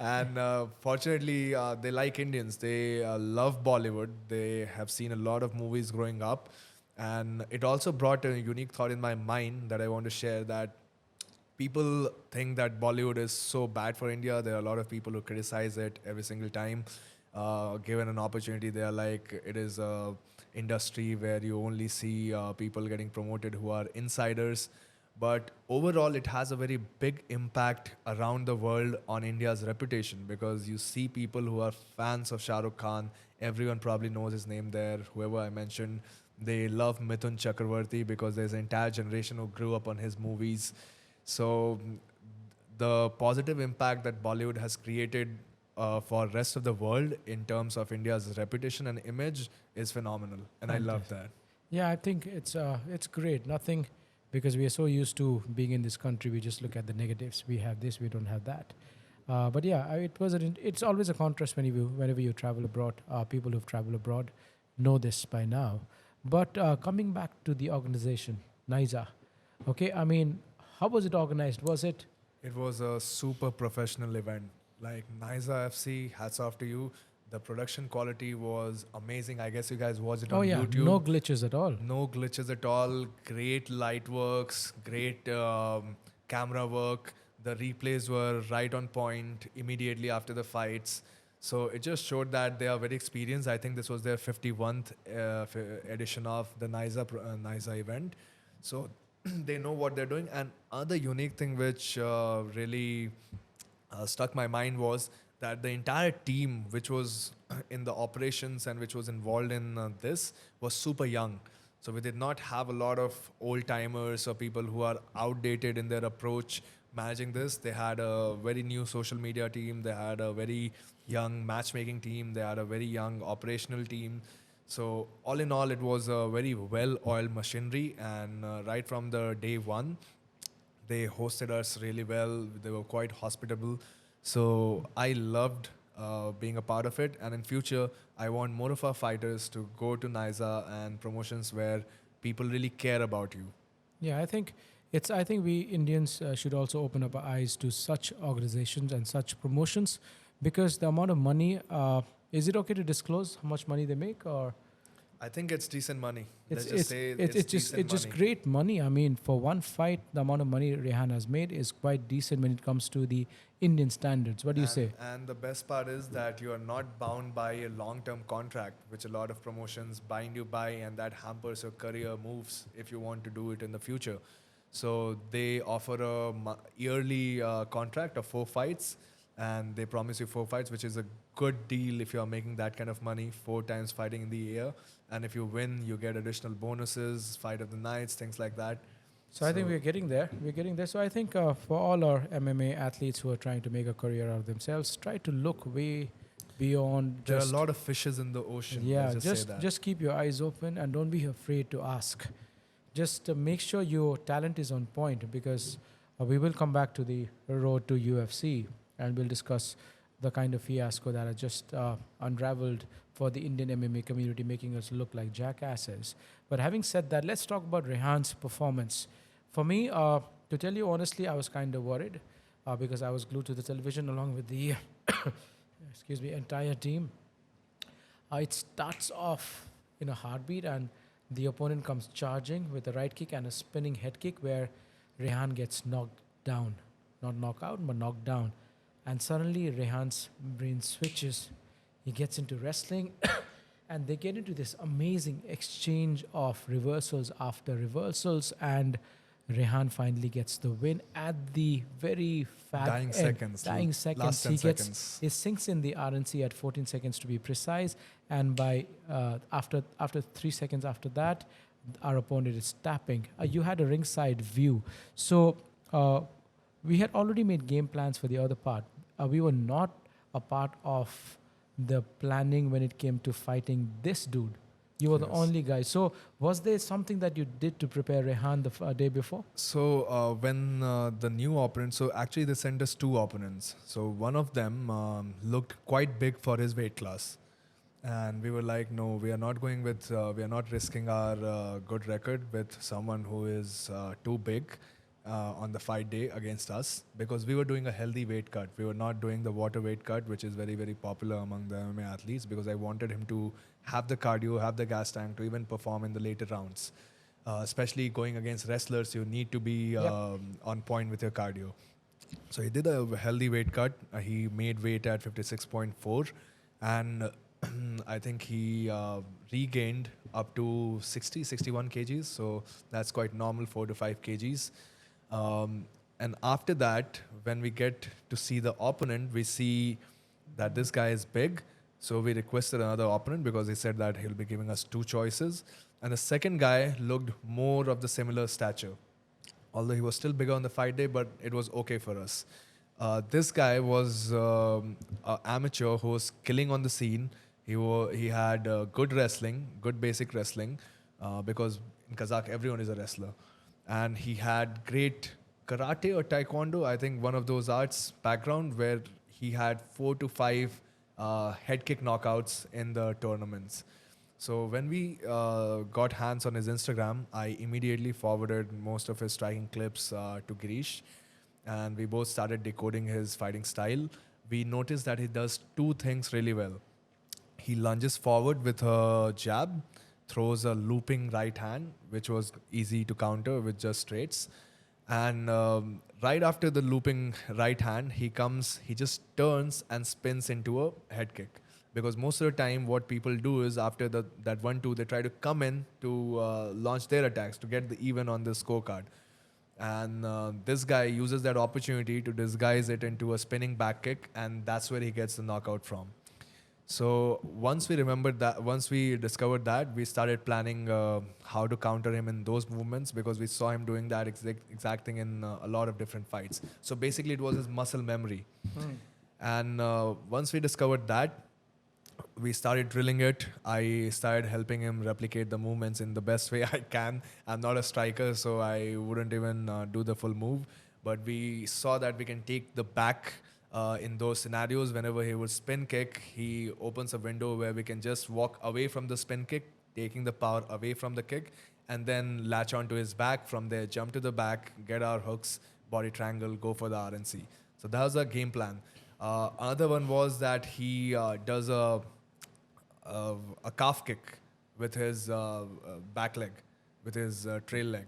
And fortunately, they like Indians. They love Bollywood. They have seen a lot of movies growing up. And it also brought a unique thought in my mind that I want to share, that people think that Bollywood is so bad for India. There are a lot of people who criticize it every single time. Given an opportunity, they are like, it is a industry where you only see people getting promoted who are insiders. But overall, it has a very big impact around the world on India's reputation, because you see people who are fans of Shah Rukh Khan. Everyone probably knows his name there. Whoever I mentioned, they love Mithun Chakravarti because there's an entire generation who grew up on his movies. So the positive impact that Bollywood has created for rest of the world in terms of India's reputation and image is phenomenal, and I love that. Yeah, I think it's great. Nothing, because we are so used to being in this country, we just look at the negatives. We have this, we don't have that. But yeah, it's always a contrast whenever you travel abroad. People who've traveled abroad know this by now. But coming back to the organization, Naiza. Okay, I mean, how was it organized? Was it? It was a super professional event. Like Naiza FC, hats off to you. The production quality was amazing. I guess you guys watched it Oh on yeah, YouTube. no glitches at all. No glitches at all. Great light works, great camera work. The replays were right on point immediately after the fights. So it just showed that they are very experienced. I think this was their 51st edition of the Naiza event. So they know what they're doing. And other unique thing which really stuck my mind was that the entire team which was in the operations and which was involved in this was super young. So we did not have a lot of old timers or people who are outdated in their approach managing this. They had a very new social media team. They had a very young matchmaking team. They had a very young operational team. So all in all, it was a very well-oiled machinery. And right from the day one, they hosted us really well. They were quite hospitable. So I loved being a part of it. And in future, I want more of our fighters to go to Naiza and promotions where people really care about you. Yeah, I think we Indians should also open up our eyes to such organizations and such promotions, because the amount of money. Is it okay to disclose how much money they make, or? I think it's decent money. It's Let's just say it's decent it's just money. great money. I mean, for one fight, the amount of money Rehan has made is quite decent when it comes to the Indian standards. What do you say? And the best part is that you are not bound by a long-term contract, which a lot of promotions bind you by, and that hampers your career moves if you want to do it in the future. So they offer a yearly contract of 4 fights, and they promise you 4 fights, which is a good deal if you are making that kind of money, 4 times fighting in the year. And if you win, you get additional bonuses, fight of the nights, things like that. So I think we're getting there. We're getting there. So I think for all our MMA athletes who are trying to make a career out of themselves, try to look way beyond. There are a Just, lot of fishes in the ocean. yeah, Let's just say that. just keep your eyes open and don't be afraid to ask. Just make sure your talent is on point, because we will come back to the road to UFC and we'll discuss the kind of fiasco that has just unraveled for the Indian MMA community, making us look like jackasses. But having said that, let's talk about Rehan's performance. For me, to tell you honestly, I was kind of worried because I was glued to the television along with the excuse me, entire team. It starts off in a heartbeat, and the opponent comes charging with a right kick and a spinning head kick where Rehan gets knocked down. Not knocked out, but knocked down. And suddenly Rehan's brain switches. He gets into wrestling and they get into this amazing exchange of reversals after reversals, and Rehan finally gets the win at the very fat Dying end. seconds. Dying seconds. Last 10 He gets seconds. it sinks in the RNC at 14 seconds to be precise, and by after 3 seconds after that, our opponent is tapping. You had a ringside view, so we had already made game plans for the other part. We were not a part of the planning when it came to fighting this dude. You were the Yes. only guy. So was there something that you did to prepare Rehan the day before? So when the new opponent, so actually they sent us 2 opponents. So one of them looked quite big for his weight class, and we were like, no, we are not going with, we are not risking our good record with someone who is too big on the fight day against us, because we were doing a healthy weight cut. We were not doing the water weight cut, which is very, very popular among the MMA athletes, because I wanted him to have the cardio, have the gas tank to even perform in the later rounds. Especially going against wrestlers, you need to be on point with your cardio. So he did a healthy weight cut. He made weight at 56.4, and I think he regained up to 60, 61 kgs. So that's quite normal, 4 to 5 kgs. And after that, when we get to see the opponent, we see that this guy is big. So we requested another opponent because he said that he'll be giving us 2 choices. And the second guy looked more of the similar stature. Although he was still bigger on the fight day, but it was okay for us. This guy was an amateur who was killing on the scene. He had good wrestling, good basic wrestling, because in Kazakh everyone is a wrestler, and he had great karate or taekwondo, I think one of those arts background, where he had 4 to 5 head kick knockouts in the tournaments. So when we got hands on his Instagram, I immediately forwarded most of his striking clips to Girish, and we both started decoding his fighting style. We noticed that he does two things really well. He lunges forward with a jab, throws a looping right hand, which was easy to counter with just straights. And right after the looping right hand, he just turns and spins into a head kick. Because most of the time, what people do is after that 1-2, they try to come in to launch their attacks to get the even on the scorecard. And this guy uses that opportunity to disguise it into a spinning back kick, and that's where he gets the knockout from. So once we discovered that, we started planning how to counter him in those movements, because we saw him doing that exact thing in a lot of different fights. So basically, it was his muscle memory. And once we discovered that, we started drilling it. I started helping him replicate the movements in the best way I can. I'm not a striker, so I wouldn't even do the full move. But we saw that we can take the back in those scenarios. Whenever he would spin kick, he opens a window where we can just walk away from the spin kick, taking the power away from the kick, and then latch onto his back. From there, jump to the back, get our hooks, body triangle, go for the RNC. So that was our game plan. Another one was that he does a calf kick with his back leg, with his trail leg.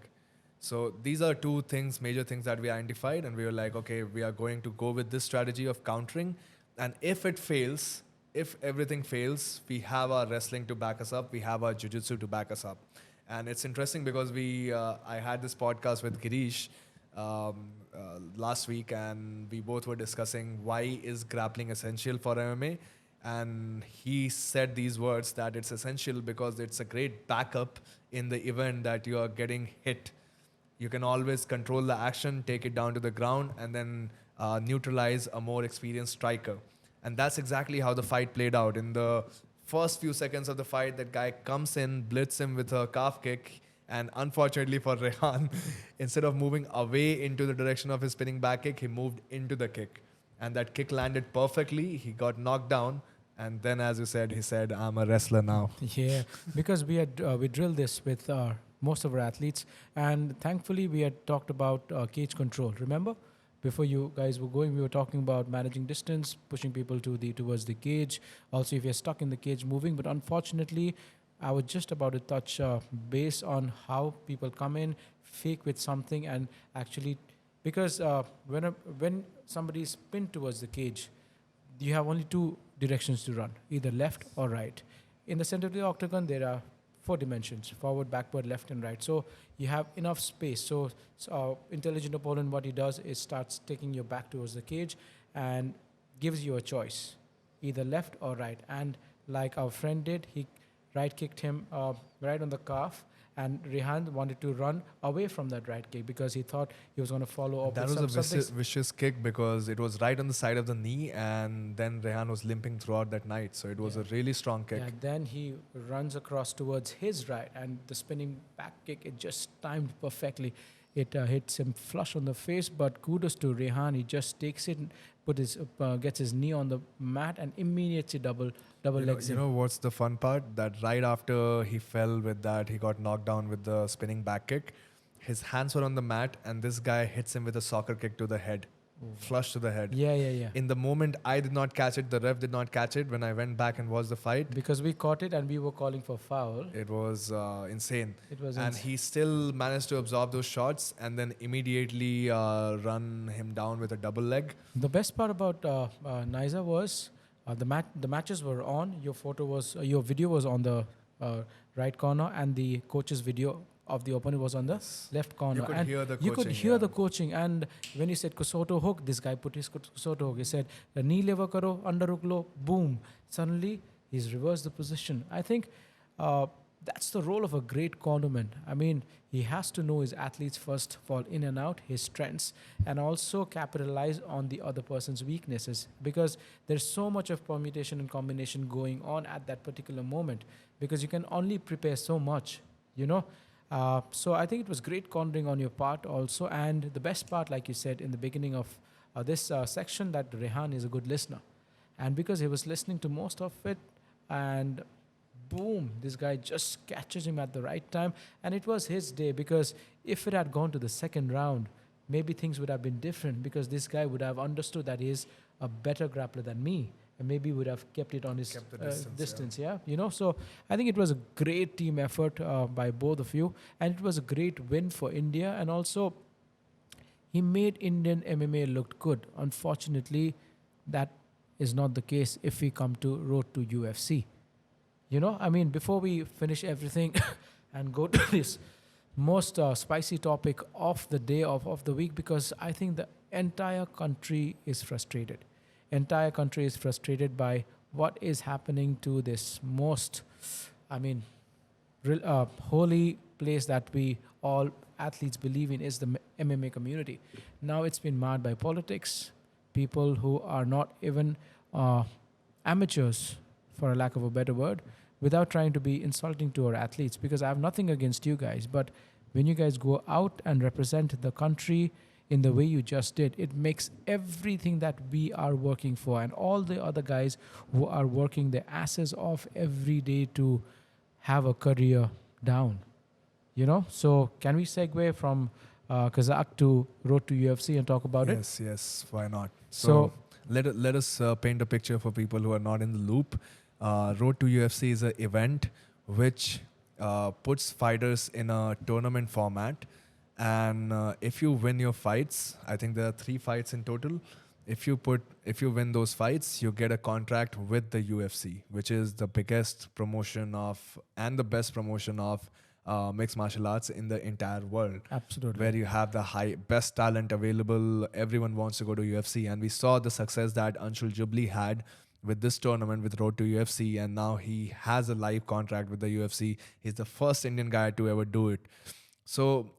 So these are two things, major things that we identified, and we were like, okay, we are going to go with this strategy of countering. And if it fails, if everything fails, we have our wrestling to back us up, we have our jiu-jitsu to back us up. And it's interesting because I had this podcast with Girish last week, and we both were discussing why is grappling essential for MMA. And he said these words, that it's essential because it's a great backup in the event that you are getting hit. You can always control the action, take it down to the ground, and then neutralize a more experienced striker. And that's exactly how the fight played out. In the first few seconds of the fight, that guy comes in, blitz him with a calf kick, and unfortunately for Rehan, instead of moving away into the direction of his spinning back kick, he moved into the kick. And that kick landed perfectly. He got knocked down. And then, as you said, he said, I'm a wrestler now. Yeah, because we drilled this with most of our athletes, and thankfully we had talked about cage control. Remember, before you guys were going, we were talking about managing distance, pushing people towards the cage. Also, if you're stuck in the cage, moving. But unfortunately, I was just about to touch base on how people come in, fake with something, and actually, because when somebody is pinned towards the cage, you have only two directions to run, either left or right. In the center of the octagon, there are 4 dimensions: forward, backward, left, and right. So you have enough space. So intelligent opponent, what he does is starts taking your back towards the cage and gives you a choice, either left or right. And like our friend did, he right kicked him right on the calf. And Rehan wanted to run away from that right kick because he thought he was going to follow up. That was a vicious kick because it was right on the side of the knee, and then Rehan was limping throughout that night. So it was a really strong kick. Yeah, then he runs across towards his right, and the spinning back kick, it just timed perfectly. It hits him flush on the face, but kudos to Rehan. He just takes it and gets his knee on the mat and immediately double legs You him. know what's the fun part? That right after he fell with that, he got knocked down with the spinning back kick. His hands were on the mat, and this guy hits him with a soccer kick to the head. Flush to the head. Yeah. In the moment, I did not catch it. The ref did not catch it when I went back and watched the fight. Because we caught it and we were calling for foul. It was insane. It was And he still managed to absorb those shots and then immediately run him down with a double leg. The best part about Naiza was the matches were on. Your video was on the right corner, and the coach's video of the opponent was on the left corner. You could and hear the you could coaching, hear yeah. the coaching. And when he said Kusoto hook, this guy put his Kusoto hook. He said, knee lever karo, under hook low, boom. Suddenly, he's reversed the position. I think that's the role of a great cornerman. I mean, he has to know his athletes first of all in and out, his strengths, and also capitalize on the other person's weaknesses, because there's so much of permutation and combination going on at that particular moment, because you can only prepare so much, you know. So I think it was great cornering on your part also, and the best part, like you said in the beginning of this section, that Rehan is a good listener, and because he was listening to most of it, and boom, this guy just catches him at the right time, and it was his day, because if it had gone to the second round, maybe things would have been different, because this guy would have understood that he is a better grappler than me, and maybe would have kept it on his Kept the distance, distance, yeah, you know. So I think it was a great team effort by both of you, and it was a great win for India, and also he made Indian MMA look good. Unfortunately, that is not the case if we come to Road to UFC. You know, I mean, before we finish everything and go to this most spicy topic of the day of the week, because I think the entire country is frustrated. Entire country is frustrated by what is happening to this most, I mean, holy place that we all athletes believe in, is the MMA community. Now it's been marred by politics, people who are not even amateurs, for a lack of a better word, without trying to be insulting to our athletes, because I have nothing against you guys, but when you guys go out and represent the country in the way you just did, it makes everything that we are working for and all the other guys who are working their asses off every day to have a career down. You know, so can we segue from Kazakh to Road to UFC and talk about it? Yes, yes, why not? So- So let us paint a picture for people who are not in the loop. Road to UFC is an event which puts fighters in a tournament format, and if you win your fights, I think there are 3 fights in total. If you win those fights, you get a contract with the UFC, which is the biggest promotion of and the best promotion of mixed martial arts in the entire world, Absolutely. where you have the best talent available. Everyone wants to go to UFC, and we saw the success that Anshul Jubli had with this tournament with Road to UFC, and now he has a live contract with the UFC. He's the first Indian guy to ever do it. So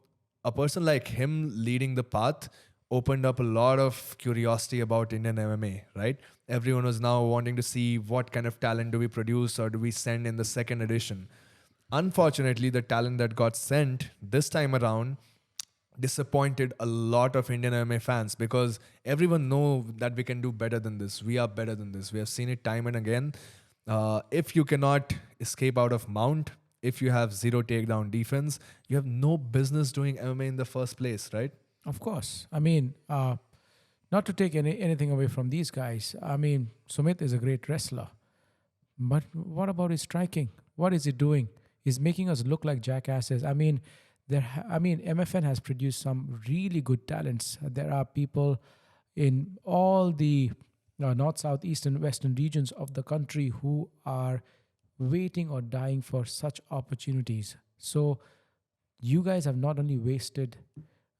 a person like him leading the path opened up a lot of curiosity about Indian MMA, right? Everyone was now wanting to see what kind of talent do we produce or do we send in the second edition. Unfortunately, the talent that got sent this time around disappointed a lot of Indian MMA fans, because everyone know that we can do better than this. We are better than this. We have seen it time and again. If you cannot escape out of mount, if you have zero takedown defense, you have no business doing MMA in the first place, right? Of course. I mean, not to take anything away from these guys. I mean, Sumit is a great wrestler. But what about his striking? What is he doing? He's making us look like jackasses. I mean, MFN has produced some really good talents. There are people in all the north, south, east, and western regions of the country who are waiting or dying for such opportunities. So you guys have not only wasted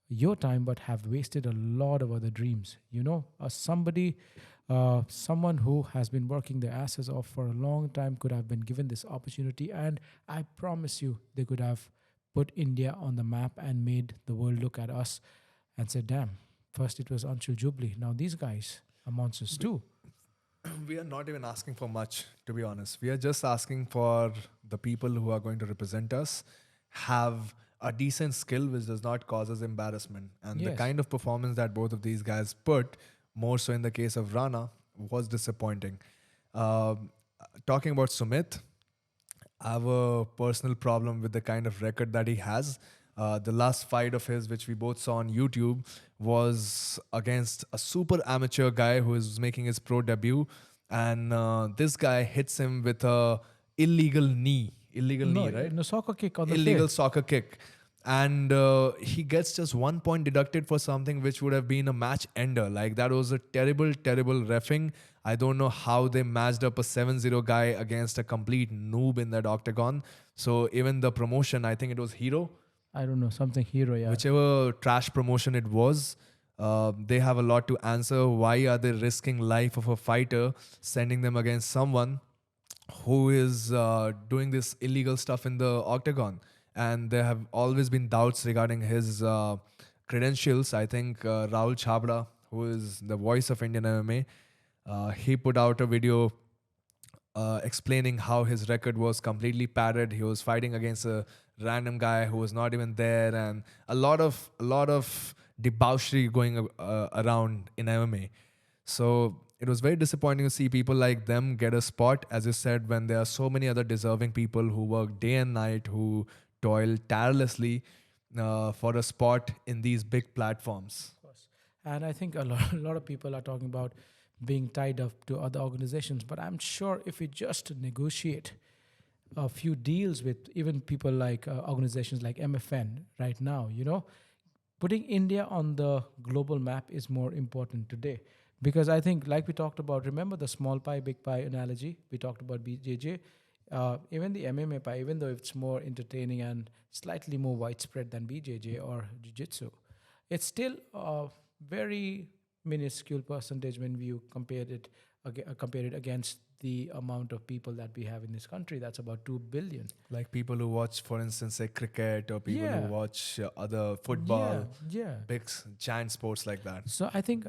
your time, but have wasted a lot of other dreams. You know, someone who has been working their asses off for a long time could have been given this opportunity, and I promise you, they could have put India on the map and made the world look at us and said, "Damn! First it was Anshul Jubli. Now these guys are monsters too." We are not even asking for much, to be honest. We are just asking for the people who are going to represent us have a decent skill which does not cause us embarrassment. And the Yes. kind of performance that both of these guys put, more so in the case of Rana, was disappointing. Talking about Sumit, I have a personal problem with the kind of record that he has. The last fight of his, which we both saw on YouTube, was against a super amateur guy who is making his pro debut. And this guy hits him with a illegal knee. Illegal knee, right? No soccer kick on the Illegal face. soccer kick. And he gets just 1 point deducted for something which would have been a match ender. Like, that was a terrible, terrible reffing. I don't know how they matched up a 7-0 guy against a complete noob in that octagon. So even the promotion, I think it was Hero, I don't know, something hero, yeah. whichever trash promotion it was, they have a lot to answer. Why are they risking life of a fighter, sending them against someone who is doing this illegal stuff in the octagon, and there have always been doubts regarding his credentials. I think Rahul Chabra, who is the voice of Indian MMA, he put out a video explaining how his record was completely padded. He was fighting against a random guy who was not even there, and a lot of debauchery going around in MMA. So it was very disappointing to see people like them get a spot, as you said, when there are so many other deserving people who work day and night, who toil tirelessly for a spot in these big platforms. Of course. And I think a lot of people are talking about being tied up to other organizations, but I'm sure if we just negotiate a few deals with even people like organizations like MFN right now, putting India on the global map is more important today. Because I think, like we talked about, remember the small pie, big pie analogy? We talked about BJJ. Even the MMA pie, even though it's more entertaining and slightly more widespread than BJJ or Jiu Jitsu, it's still a very minuscule percentage when you compare it against the amount of people that we have in this country. That's about 2 billion. Like people who watch, for instance, say cricket, or people who Yeah. watch other football, Yeah. giant sports like that. So I think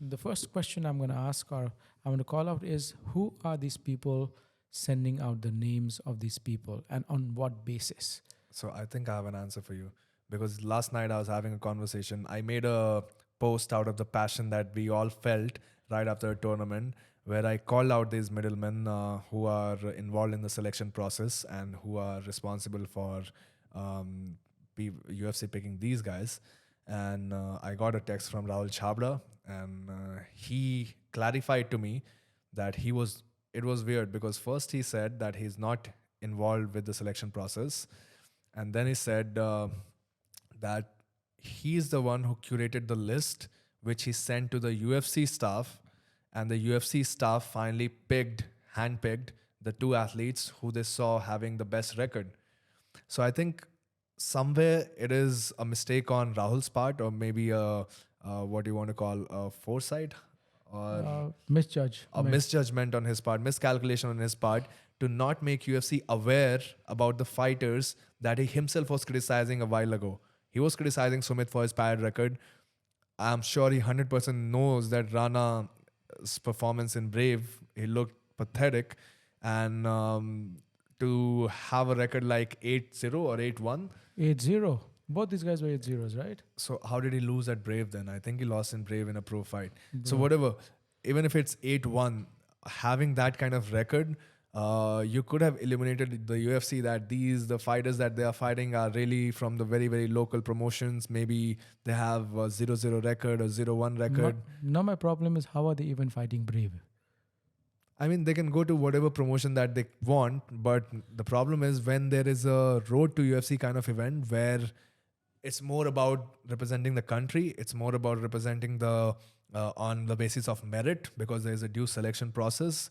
the first question I'm going to ask, or I'm going to call out, is who are these people sending out the names of these people and on what basis? So I think I have an answer for you, because last night I was having a conversation. I made a post out of the passion that we all felt right after a tournament, where I called out these middlemen who are involved in the selection process and who are responsible for UFC picking these guys. And I got a text from Rahul Chabra, and he clarified to me that it was weird, because first he said that he's not involved with the selection process, and then he said that he's the one who curated the list, which he sent to the UFC staff, and the UFC staff finally handpicked the two athletes who they saw having the best record. So I think somewhere it is a mistake on Rahul's part, or maybe what do you want to call a foresight, or Misjudge. a misjudgment on his part, miscalculation on his part, to not make UFC aware about the fighters that he himself was criticizing a while ago. He was criticizing Sumit for his bad record. I'm sure he 100% knows that Rana's performance in Brave, he looked pathetic. And to have a record like 8-0 or 8-1, 8-0. Both these guys were 8-0s, right? so how did he lose at Brave then? I think he lost in Brave in a pro fight. So whatever, even if it's 8-1, having that kind of record, you could have eliminated the UFC that the fighters that they are fighting are really from the very, very local promotions. Maybe they have a 0-0 record or 0-1 record. Now my problem is, how are they even fighting Brave? I mean, they can go to whatever promotion that they want, but the problem is when there is a Road to UFC kind of event where it's more about representing the country, it's more about representing the on the basis of merit, because there is a due selection process.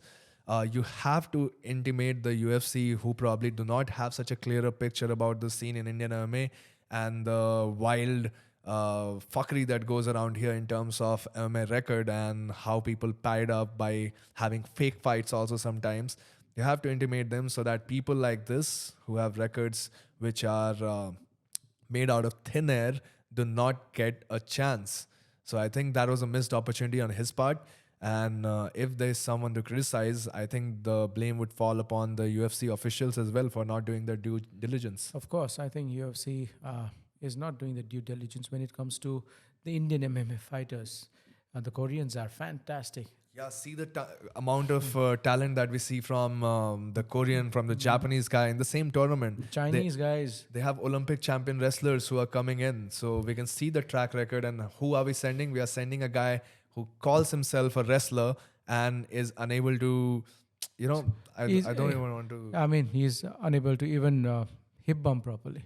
You have to intimate the UFC, who probably do not have such a clearer picture about the scene in Indian MMA and the wild fuckery that goes around here in terms of MMA record and how people tied up by having fake fights also sometimes. You have to intimate them so that people like this, who have records which are made out of thin air, do not get a chance. So I think that was a missed opportunity on his part. And if there's someone to criticize, I think the blame would fall upon the UFC officials as well for not doing their due diligence. Of course, I think UFC is not doing the due diligence when it comes to the Indian MMA fighters. The Koreans are fantastic. Yeah, see the amount of talent that we see from the Korean, from the Japanese guy in the same tournament. Chinese guys. They have Olympic champion wrestlers who are coming in. So we can see the track record. And who are we sending? We are sending a guy who calls himself a wrestler and is unable to, I don't even want to. I mean, he's unable to even hip bump properly.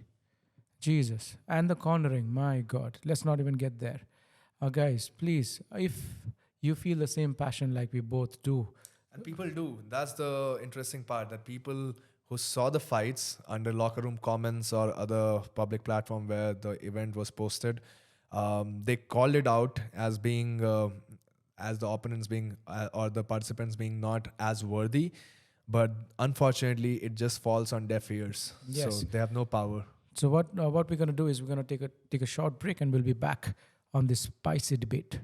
Jesus. And the cornering, my God. Let's not even get there. Guys, please, if you feel the same passion like we both do. And people do. That's the interesting part, that people who saw the fights under locker room comments or other public platform where the event was posted, they called it out as being, as the opponents being, or the participants being not as worthy. but unfortunately, it just falls on deaf ears. So Yes. they have no power. So what we're gonna do is we're gonna take a short break, and we'll be back on this spicy debate.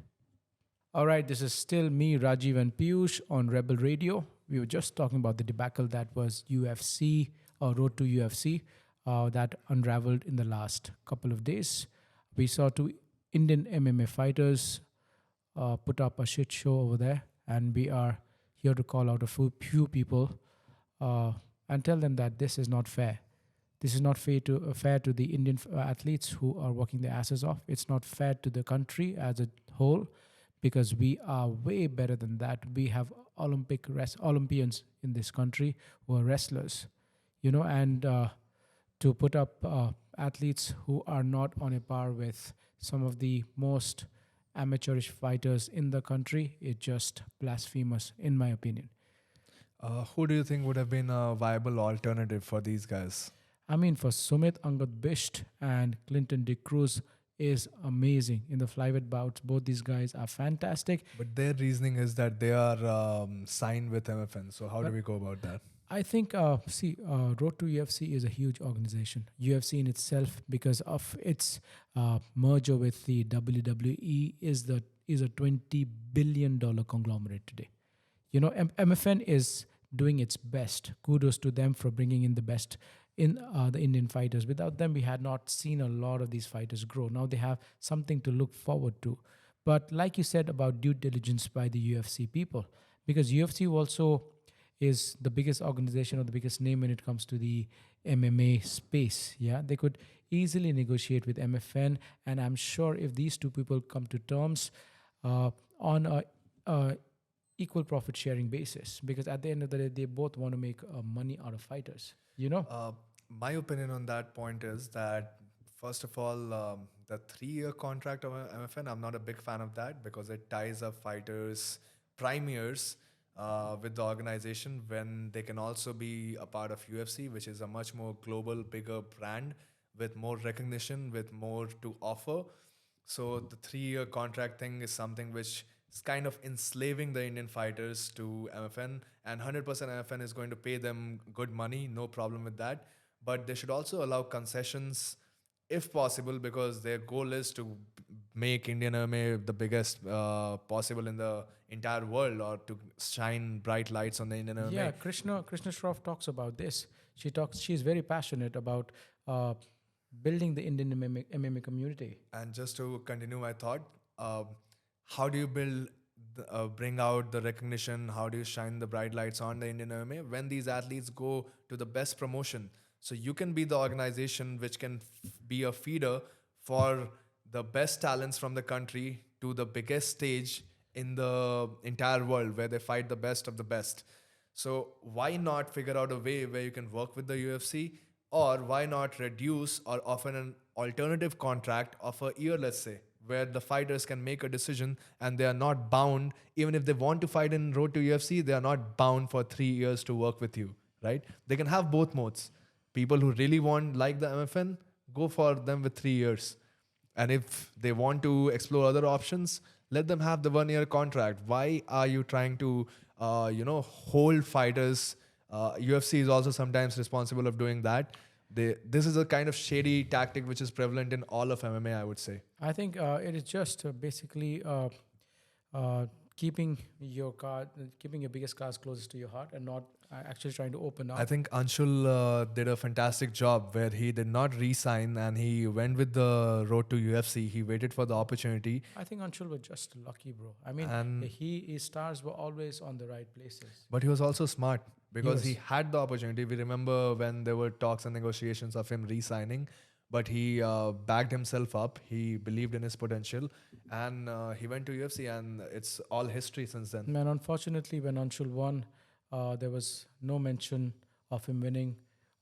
All right, this is still me, Rajiv, and Piyush on Rebel Radio. We were just talking about the debacle that was UFC or Road to UFC that unraveled in the last couple of days. We saw two Indian MMA fighters put up a shit show over there, and we are here to call out a few people uh, and tell them that this is not fair. This is not fair to the Indian athletes who are working their asses off. It's not fair to the country as a whole, because we are way better than that. We have Olympians in this country who are wrestlers, and to put up athletes who are not on a par with some of the most amateurish fighters in the country is just blasphemous, in my opinion. Who do you think would have been a viable alternative for these guys? I mean, for Sumit Angad Bisht and Clinton De Cruz is amazing in the flyweight bouts. Both these guys are fantastic. But their reasoning is that they are signed with MFN. So how do But we go about that? I think, Road to UFC is a huge organization. UFC in itself, because of its merger with the WWE, is a $20 billion conglomerate today. MFN is doing its best. Kudos to them for bringing in the best in the Indian fighters. Without them, we had not seen a lot of these fighters grow. Now they have something to look forward to. But like you said about due diligence by the UFC people, because UFC also is the biggest organization or the biggest name when it comes to the MMA space. Yeah, they could easily negotiate with MFN, and I'm sure if these two people come to terms on a equal profit sharing basis, because at the end of the day, they both want to make money out of fighters. My opinion on that point is that, first of all, the 3-year contract of MFN, I'm not a big fan of that because it ties up fighters' prime years with the organization when they can also be a part of UFC, which is a much more global, bigger brand with more recognition, with more to offer. So the 3-year contract thing is something which is kind of enslaving the Indian fighters to MFN, and 100% MFN is going to pay them good money, no problem with that. But they should also allow concessions if possible, because their goal is to make Indian MMA the biggest possible in the entire world, or to shine bright lights on the Indian MMA. Yeah, Krishna Shroff talks about this. She's very passionate about building the Indian MMA community. And just to continue my thought, how do you bring out the recognition? How do you shine the bright lights on the Indian MMA when these athletes go to the best promotion? So you can be the organization which can be a feeder for the best talents from the country to the biggest stage in the entire world where they fight the best of the best. So why not figure out a way where you can work with the UFC, or why not reduce or offer an alternative contract of a year, let's say, where the fighters can make a decision and they are not bound. Even if they want to fight in Road to UFC, they are not bound for 3 years to work with you, right? They can have both modes. People who really want, like the MFN, go for them with 3 years. And if they want to explore other options, let them have the 1-year contract. Why are you trying to, hold fighters? UFC is also sometimes responsible of doing that. This is a kind of shady tactic which is prevalent in all of MMA, I would say. I think it is just basically keeping your biggest cards closest to your heart, and not actually trying to open up. I think Anshul did a fantastic job where he did not re-sign and he went with the Road to UFC. He waited for the opportunity. I think Anshul was just lucky, bro. I mean, And his stars were always on the right places. But he was also smart because he was. had the opportunity. We remember when there were talks and negotiations of him re-signing, but he backed himself up. He believed in his potential, and he went to UFC, and it's all history since then. Man, unfortunately, when Anshul won, there was no mention of him winning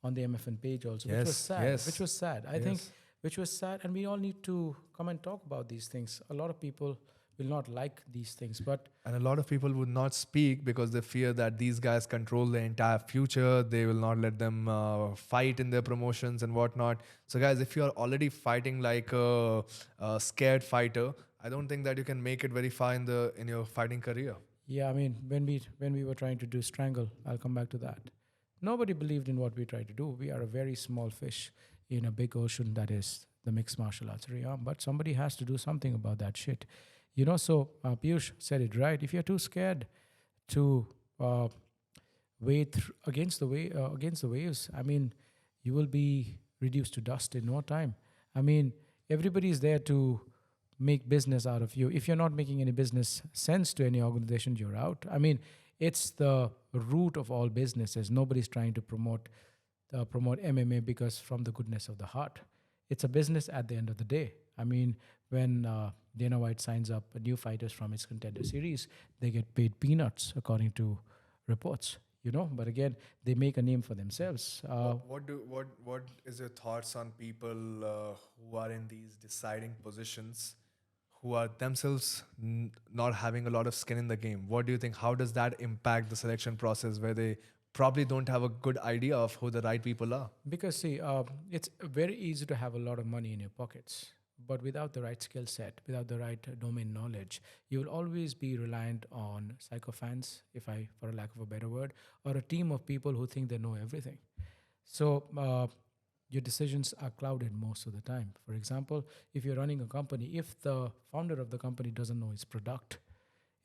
on the MFN page also, which was Yes, sad. yes, Which was sad. I think, yes. which was sad, and we all need to come and talk about these things. A lot of people will not like these things, but And a lot of people would not speak because they fear that these guys control the entire future. They will not let them fight in their promotions and whatnot. So, guys, if you are already fighting like a scared fighter, I don't think that you can make it very far in your fighting career. Yeah, I mean, when we were trying to do Strangle, I'll come back to that. Nobody believed in what we tried to do. We are a very small fish in a big ocean that is the mixed martial arts realm. But somebody has to do something about that shit. So Piyush said it right. If you're too scared to uh, wade against the waves, I mean, you will be reduced to dust in no time. I mean, everybody is there to make business out of you. If you're not making any business sense to any organization, you're out. I mean, it's the root of all businesses. Nobody's trying to promote MMA because from the goodness of the heart. It's a business at the end of the day. I mean, when Dana White signs up new fighters from his contender series, they get paid peanuts according to reports. But again, they make a name for themselves. What is your thoughts on people who are in these deciding positions, who are themselves not having a lot of skin in the game? What do you think? How does that impact the selection process, where they probably don't have a good idea of who the right people are? Because see, it's very easy to have a lot of money in your pockets, but without the right skill set, without the right domain knowledge, you will always be reliant on sycophants, if I, for a lack of a better word, or a team of people who think they know everything. So your decisions are clouded most of the time. For example, if you're running a company, if the founder of the company doesn't know his product,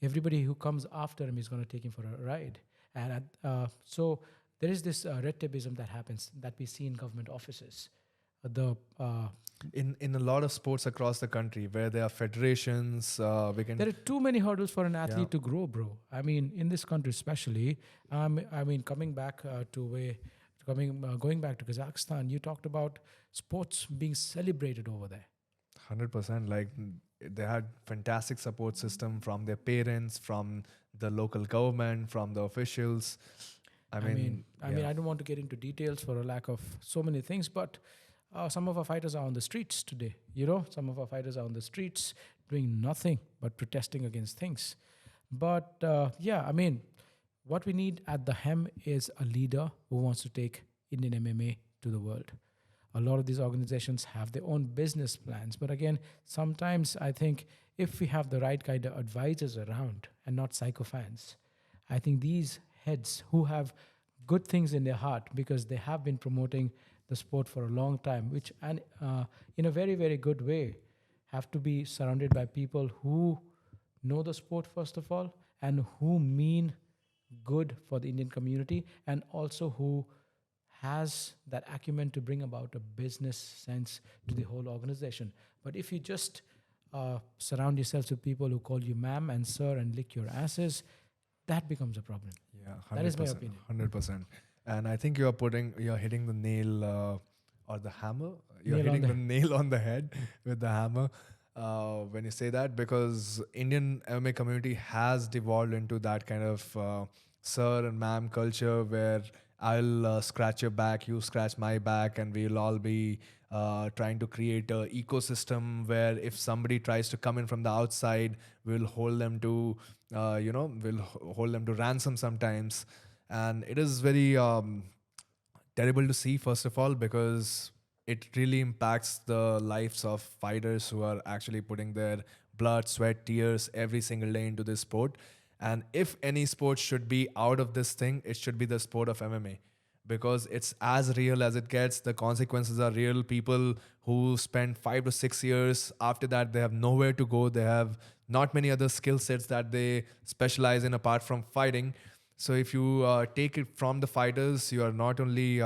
everybody who comes after him is going to take him for a ride. And so there is this red tapeism that happens that we see in government offices. The In a lot of sports across the country, where there are federations, we There can. are too many hurdles for an athlete Yeah. to grow, bro. I mean, in this country especially. I mean, going back to Kazakhstan, you talked about sports being celebrated over there. 100%. Like they had fantastic support system from their parents, from the local government, from the officials. I mean, I don't want to get into details for a lack of so many things, but some of our fighters are on the streets today. Some of our fighters are on the streets doing nothing but protesting against things. But yeah, I mean, what we need at the hem is a leader who wants to take Indian MMA to the world. A lot of these organizations have their own business plans, but again, sometimes I think if we have the right kind of advisors around and not sycophants, I think these heads who have good things in their heart because they have been promoting the sport for a long time, which and in a very very good way, have to be surrounded by people who know the sport first of all and who mean good for the Indian community and also who has that acumen to bring about a business sense to the whole organization. But if you just surround yourselves with people who call you ma'am and sir and lick your asses, that becomes a problem. Yeah, That is my 100%. opinion. 100%. And I think you're hitting the nail or the hammer. You're Nail on hitting the the nail on the head with the hammer when you say that, because Indian MMA community has devolved into that kind of sir and ma'am culture where I'll scratch your back, you scratch my back, and we'll all be trying to create a ecosystem where if somebody tries to come in from the outside, we'll hold them to, hold them to ransom sometimes. And it is very terrible to see, first of all, because it really impacts the lives of fighters who are actually putting their blood, sweat, tears every single day into this sport. And if any sport should be out of this thing, it should be the sport of MMA, because it's as real as it gets. The consequences are real. People who spend 5 to 6 years after that, they have nowhere to go. They have not many other skill sets that they specialize in apart from fighting. So if you take it from the fighters, you are not only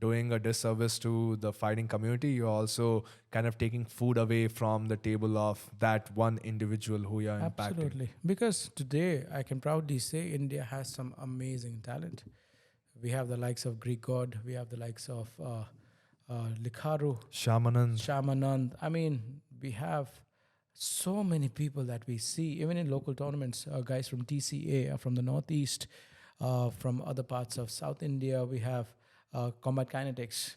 doing a disservice to the fighting community, you're also kind of taking food away from the table of that one individual who you're impacting. Absolutely. Because today I can proudly say India has some amazing talent. We have the likes of Greek God, we have the likes of Likharu, Shamanand. Shamanand. I mean, we have so many people that we see, even in local tournaments, guys from TCA, from the Northeast, from other parts of South India. We have Combat Kinetics.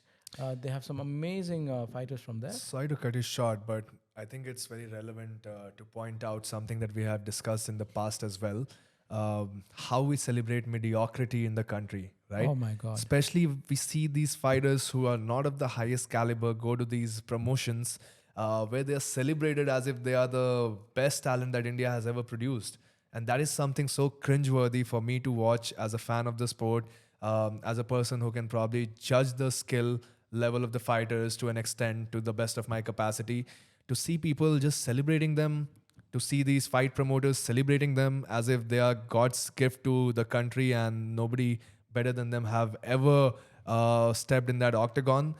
They have some amazing fighters from there. Sorry to cut you short, but I think it's very relevant to point out something that we have discussed in the past as well. How we celebrate mediocrity in the country, right? Oh my God. Especially if we see these fighters who are not of the highest caliber go to these promotions where they are celebrated as if they are the best talent that India has ever produced. And that is something so cringeworthy for me to watch as a fan of the sport, as a person who can probably judge the skill level of the fighters to an extent, to the best of my capacity. To see people just celebrating them, to see these fight promoters celebrating them as if they are God's gift to the country and nobody better than them have ever stepped in that octagon.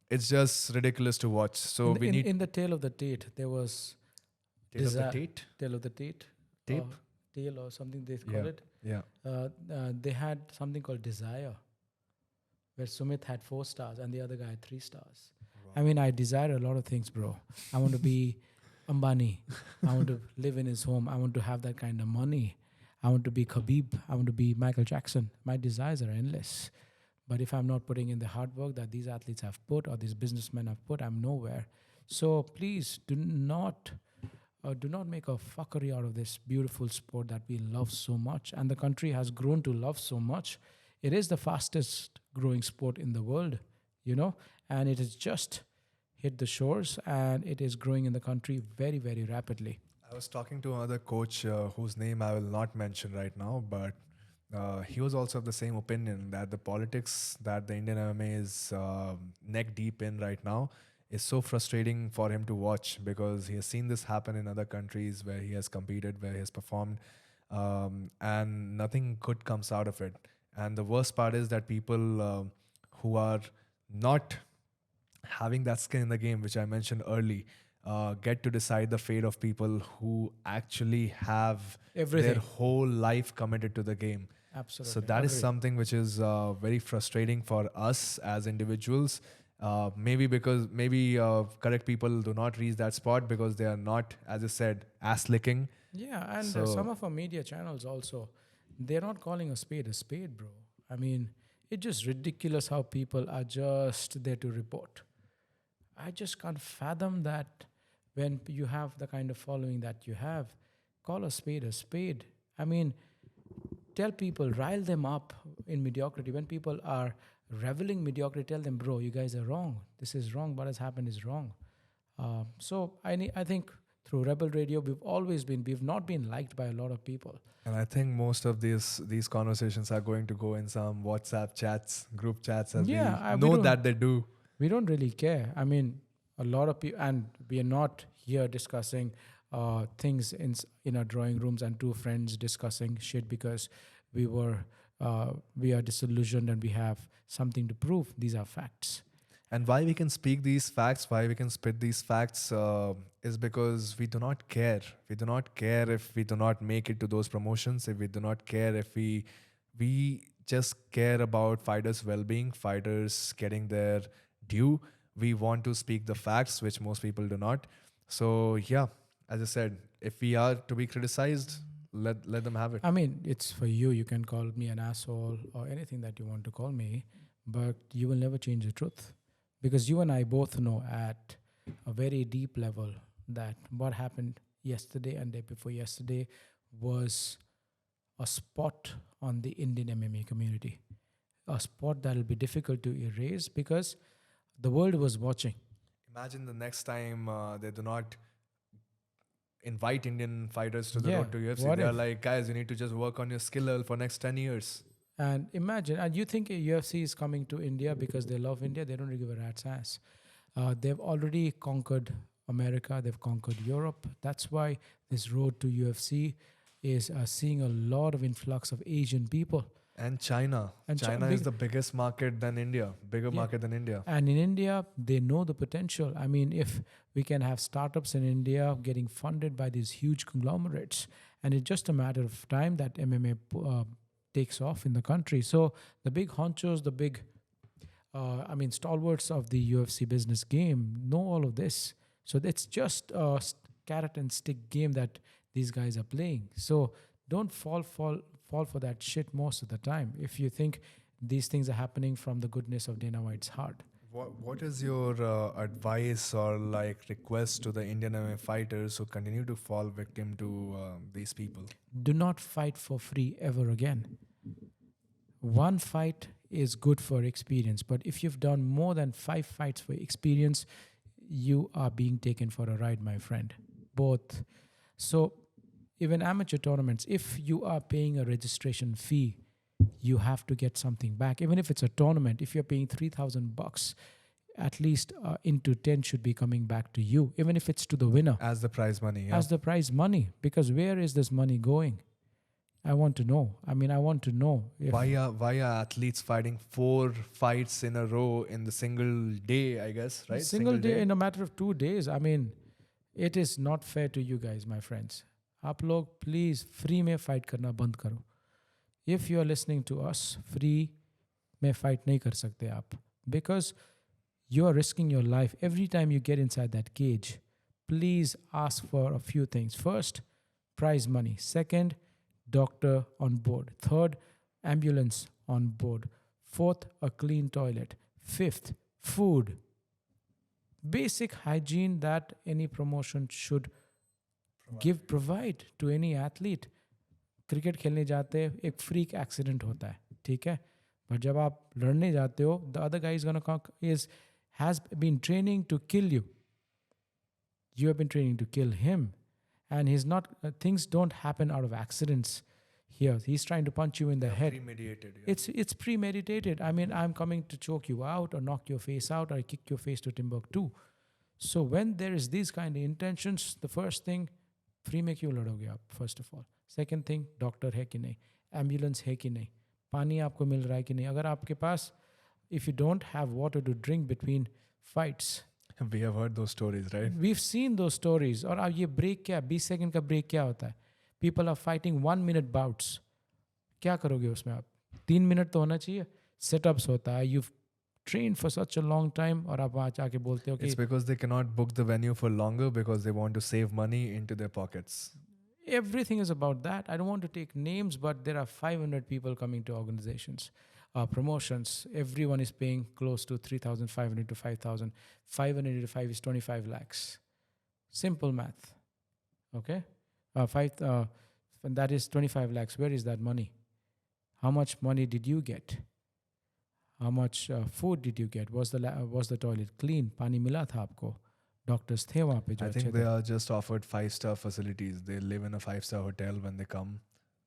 It's just ridiculous to watch. So we need in the tail of the Tate, there was tail of the desi- Tate tail of the Tate, tape. or tail or something they call Yeah, it. yeah. They had something called Desire, where Sumit had 4 stars and the other guy had 3 stars. I mean, I desire a lot of things, bro. I want to be Ambani. I want to live in his home. I want to have that kind of money. I want to be Khabib. I want to be Michael Jackson. My desires are endless. But if I'm not putting in the hard work that these athletes have put or these businessmen have put, I'm nowhere. So please do not make a fuckery out of this beautiful sport that we love so much and the country has grown to love so much. It is the fastest growing sport in the world, and it has just hit the shores and it is growing in the country very, very rapidly. I was talking to another coach whose name I will not mention right now, but he was also of the same opinion that the politics that the Indian MMA is neck deep in right now is so frustrating for him to watch because he has seen this happen in other countries where he has competed, where he has performed, and nothing good comes out of it. And the worst part is that people who are not having that skin in the game, which I mentioned early, get to decide the fate of people who actually have Everything. their whole life committed to the game. Absolutely. So that is Agree. something which is very frustrating for us as individuals. Maybe correct people do not reach that spot because they are not, as I said, ass licking. Yeah, and So- some of our media channels also, they're not calling a spade, bro. I mean, it's just ridiculous how people are just there to report. I just can't fathom that when you have the kind of following that you have, call a spade a spade. I mean, tell people, rile them up in mediocrity. When people are reveling mediocrity, tell them, bro, you guys are wrong. This is wrong. What has happened is wrong. So I think through Rebel Radio, we've not been liked by a lot of people. And I think most of these conversations are going to go in some WhatsApp chats, group chats, as Yeah, we we know don't- that they do. We don't really care. I mean, a lot of people, and we are not here discussing things in our drawing rooms and two friends discussing shit because we are disillusioned and we have something to prove. These are facts. And why we can speak these facts, why we can spit these facts, is because we do not care. We do not care if we do not make it to those promotions. If we do not care if we just care about fighters' well-being, fighters getting their due. We want to speak the facts, which most people do not. So yeah, as I said, if we are to be criticized, let them have it. I mean, it's for you. You can call me an asshole or anything that you want to call me, but you will never change the truth. Because you and I both know at a very deep level that what happened yesterday and day before yesterday was a spot on the Indian MMA community. A spot that will be difficult to erase because the world was watching. Imagine the next time they do not invite Indian fighters to the Yeah, road to UFC. what They are if? like, guys, you need to just work on your skill level for next 10 years. And imagine, and you think UFC is coming to India because they love India? They don't really give a rat's ass. They've already conquered America. They've conquered Europe. That's why this road to UFC is seeing a lot of influx of Asian people. And China. And China big- is the biggest market than India, bigger Yeah. market than India. And in India, they know the potential. I mean, if we can have startups in India getting funded by these huge conglomerates, and it's just a matter of time that MMA takes off in the country. So the big honchos, the big, stalwarts of the UFC business game know all of this. So it's just a carrot and stick game that these guys are playing. So don't fall for that shit most of the time. If you think these things are happening from the goodness of Dana White's heart. What is your advice or like request to the Indian MMA fighters who continue to fall victim to these people? Do not fight for free ever again. One fight is good for experience, but if you've done more than 5 fights for experience, you are being taken for a ride, my friend. Both. So Even amateur tournaments, if you are paying a registration fee, you have to get something back. Even if it's a tournament, if you're paying $3,000, at least into 10 should be coming back to you, even if it's to the winner As the prize money, yeah. as the prize money. Because where is this money going? I want to know. I mean, I want to know. If Why are athletes fighting 4 fights in a row in the single day, I guess, right? single day in a matter of 2 days. I mean, it is not fair to you guys, my friends. आप लोग please free में fight करना बंद करो. If you are listening to us, free में fight नहीं कर सकते आप, because you are risking your life every time you get inside that cage. Please ask for a few things. First, prize money. Second, doctor on board. Third, ambulance on board. Fourth, a clean toilet. Fifth, food. Basic hygiene that any promotion should provide to any athlete. Cricket खेलने जाते हैं, एक freak accident होता है, ठीक है, पर जब आप लड़ने जाते हो, the other guy is gonna has been training to kill you. You have been training to kill him, and he's not. Things don't happen out of accidents here. He's trying to punch you in the head. Premeditated. Yeah. It's premeditated. I mean, I'm coming to choke you out or knock your face out or kick your face to Timbuktu. So when there is these kind of intentions, the first thing, free में क्यों लड़ोगे आप? First of all. Second thing, doctor है कि नहीं, ambulance है कि नहीं, पानी आपको मिल रहा है कि नहीं. अगर आपके पास, if you don't have water to drink between fights, We have heard those stories, right? we've seen those stories. और अब ये ब्रेक क्या, 20 सेकंड का ब्रेक क्या होता है? People are fighting 1 minute bouts. क्या करोगे उसमें आप? 3 मिनट तो होना चाहिए. Setups होता है. You've trained for such a long time और आप वहाँ जाके बोलते हो कि It's because they cannot book the venue for longer because they want to save money into their pockets. everything is about that. I don't want to take names, but there are 500 people coming to organizations, promotions. Everyone is paying close to 3,500 to 5,000. 500 to 5 is 25 lakhs. Simple math. Okay? And that is 25 lakhs. Where is that money? How much money did you get? How much food did you get? Was the toilet clean? Pani mila tha aapko? Doctors the वहाँ पे जो I अच्छे think थे. they are just offered 5-star facilities. They live in a 5-star hotel when they come.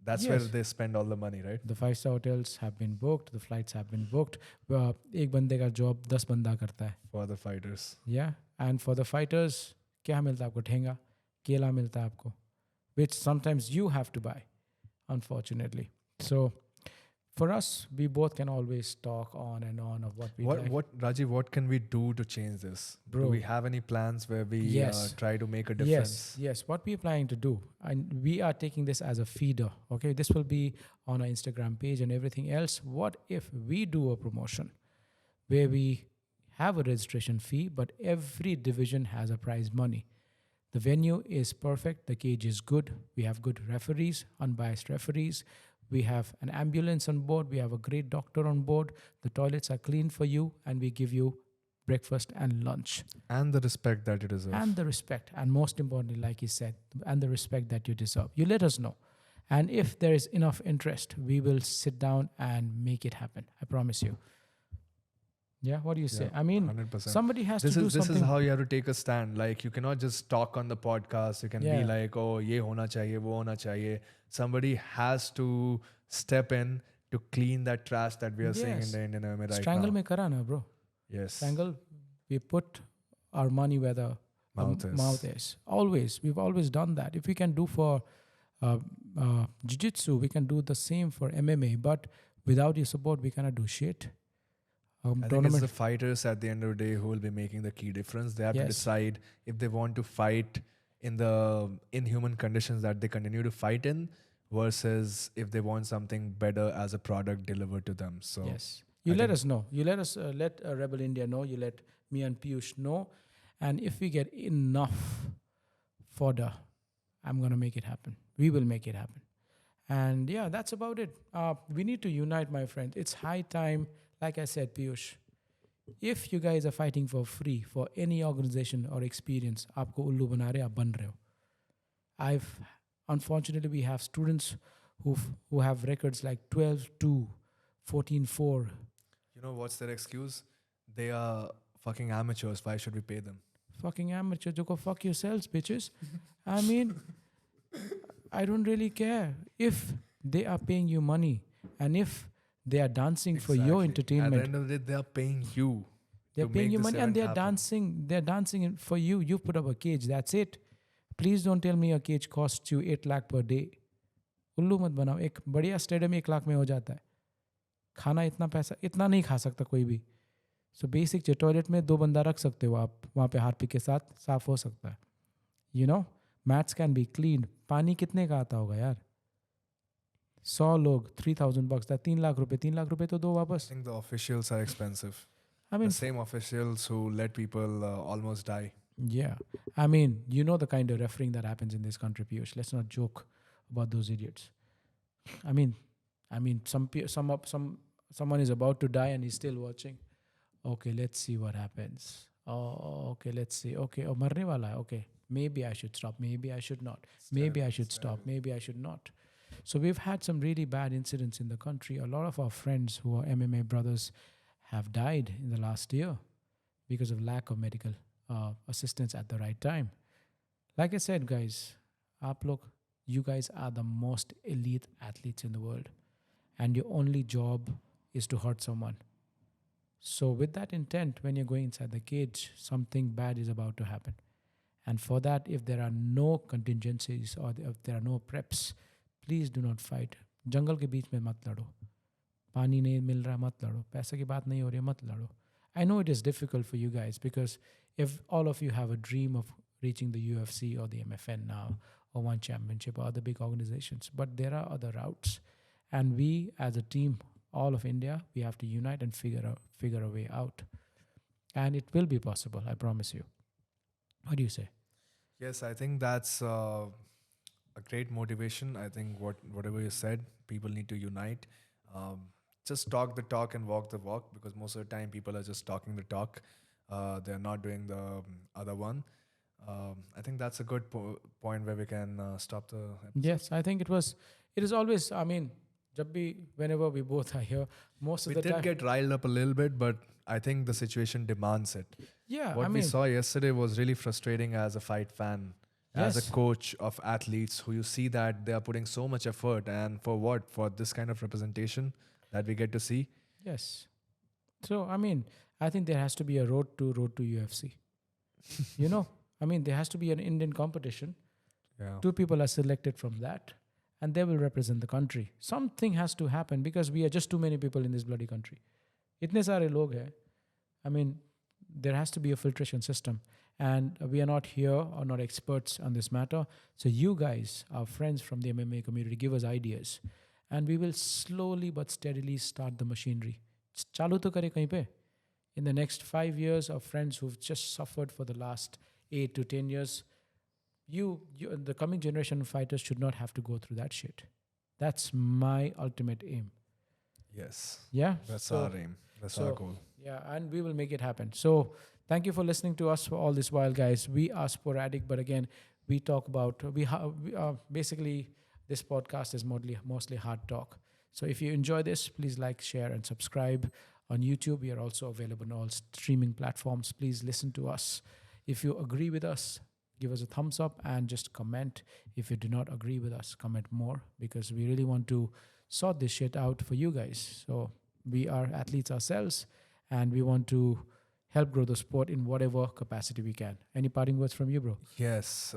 That's where Yes. they spend all the money, right? The 5-star hotels have been booked. The flights have been booked. एक बंदे का job 10 बंदा करता है. For the fighters. Yeah, and for the fighters, क्या मिलता है आपको? ठेंगा, केला मिलता है आपको, which sometimes you have to buy, unfortunately. So for us, we both can always talk on and on of what we like. Rajiv, what can we do to change this? Bro. Do we have any plans where we Yes. try to make a difference? Yes. What we're planning to do, and we are taking this as a feeder. Okay, this will be on our Instagram page and everything else. What if we do a promotion where we have a registration fee, but every division has a prize money? The venue is perfect. The cage is good. We have good referees, unbiased referees. We have an ambulance on board. We have a great doctor on board. The toilets are clean for you, and we give you breakfast and lunch. And the respect that you deserve. And the respect. And most importantly, like he said, and the respect that you deserve. You let us know. And if there is enough interest, we will sit down and make it happen. I promise you. Yeah, what do you say? Yeah, I mean, 100%. somebody has This to do is something. how you have to take a stand. Like you cannot just talk on the podcast. You can be Yeah. like, oh, ye hona chahiye, wo hona chahiye. Somebody has to step in to clean that trash that we are seeing in Yes. the Indian MMA right Strangle now. mein kara na, bro. Yes. Strangle, we put our money where the mouth is. Always. We've always done that. If we can do for jiu-jitsu, we can do the same for MMA. But without your support, we cannot do shit. I think it's the fighters at the end of the day who will be making the key difference. They have to Yes. decide if they want to fight in the inhuman conditions that they continue to fight in versus if they want something better as a product delivered to them. So Yes. You I let think- us know. You let us let Rebel India know. You let me and Piyush know. And if we get enough fodder, I'm going to make it happen. We will make it happen. And yeah, that's about it. We need to unite, my friend. It's high time. Like I said, Piyush, if you guys are fighting for free for any organization or experience, aapko ullu bana rahe, aap ban rahe ho. Unfortunately, we have students who have records like 12-2, 14-4. you know what's their excuse? They are fucking amateurs. Why should we pay them? Fucking amateur, go fuck yourselves, bitches. I mean, I don't really care if they are paying you money and if they are dancing for your Exactly. entertainment. At the end of the day, they are paying you They're to paying make you this money and event they're happen. dancing. They're dancing for you. You put up a cage. That's it. Please don't tell me a cage costs you 8 lakh per day. उल्लू मत बनाओ. एक बढ़िया stadium 1 lakh में हो जाता है. खाना इतना पैसा इतना नहीं खा सकता कोई भी. सो बेसिक जो टॉयलेट में 2 बंदा रख सकते हो आप वहाँ पे हार्पिक के साथ साफ हो सकता है. You know mats can be clean. पानी कितने का आता होगा यार? 100 लोग 3,000 bucks. 3 लाख रुपए. 3 लाख रुपए तो दो I वापस. think the officials are expensive. I mean, The same officials who let people almost die. yeah. I mean, you know the kind of refereeing that happens in this country, Piyush. Let's not joke about those idiots. I mean, someone is about to die and he's still watching. Okay, let's see what happens. Oh, okay, let's see. Okay, oh, marne wala hai. Okay, maybe I should stop. Maybe I should not. Maybe I should stop. Maybe I should not. So we've had some really bad incidents in the country. A lot of our friends who are MMA brothers have died in the last year because of lack of medical assistance at the right time. Like I said, guys, you guys are the most elite athletes in the world, and your only job is to hurt someone. So with that intent, when you're going inside the cage, something bad is about to happen. And for that, if there are no contingencies or if there are no preps, please do not fight. जंगल के बीच में मत लड़ो. पानी नहीं मिल रहा मत लड़ो. पैसे की बात नहीं हो रही है मत लड़ो. I know it is difficult for you guys because if all of you have a dream of reaching the UFC or the MFN now or one championship or other big organizations, but there are other routes. And we as a team, all of India, we have to unite and figure a way out. And it will be possible, I promise you. What do you say? Yes, I think that's a great motivation. I think whatever you said, people need to unite. Just talk the talk and walk the walk, because most of the time people are just talking the talk. They're not doing the other one. I think that's a good point where we can stop the episode. Yes, I think it is always, I mean, whenever we both are here, most of We the did time. get riled up a little bit, but I think the situation demands it. Yeah, What I we mean, saw yesterday was really frustrating as a fight fan, as Yes. a coach of athletes who you see that they are putting so much effort, and for what? For this kind of representation that we get to see. yes. So, I mean, I think there has to be a road to UFC. You know, I mean, there has to be an Indian competition. Yeah. 2 people are selected from that, and they will represent the country. Something has to happen because we are just too many people in this bloody country. Itne sare log hai. I mean, there has to be a filtration system, and we are not here or not experts on this matter. So you guys, our friends from the MMA community, give us ideas, and we will slowly but steadily start the machinery. Chalu to kare kahin pe. In the next 5 years, our friends who've just suffered for the last 8 to 10 years, you the coming generation of fighters should not have to go through that shit. That's my ultimate aim. Yes. Yeah. That's So- our aim. That's our goal. Yeah, and we will make it happen. So thank you for listening to us for all this while, guys. We are sporadic, but again, we talk about basically this podcast is mostly hard talk. So if you enjoy this, please like, share, and subscribe on YouTube. We are also available on all streaming platforms. Please listen to us. If you agree with us, give us a thumbs up and just comment. If you do not agree with us, comment more, because we really want to sort this shit out for you guys. So we are athletes ourselves, and we want to help grow the sport in whatever capacity we can. Any parting words from you, bro? Yes.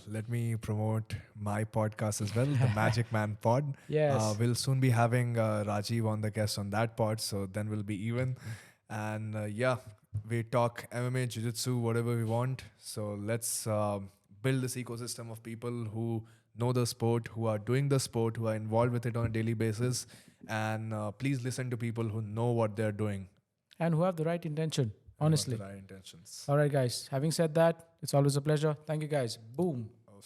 Let me promote my podcast as well, the Magic Man Pod. Yes. We'll soon be having Rajiv on the guest on that pod, so then we'll be even. And yeah, we talk MMA, Jiu-Jitsu, whatever we want. So let's build this ecosystem of people who know the sport, who are doing the sport, who are involved with it on a daily basis. And please listen to people who know what they're doing. And who have the right intention, and what honestly. the right intentions. All right, guys. Having said that, it's always a pleasure. Thank you, guys. Boom. Oh,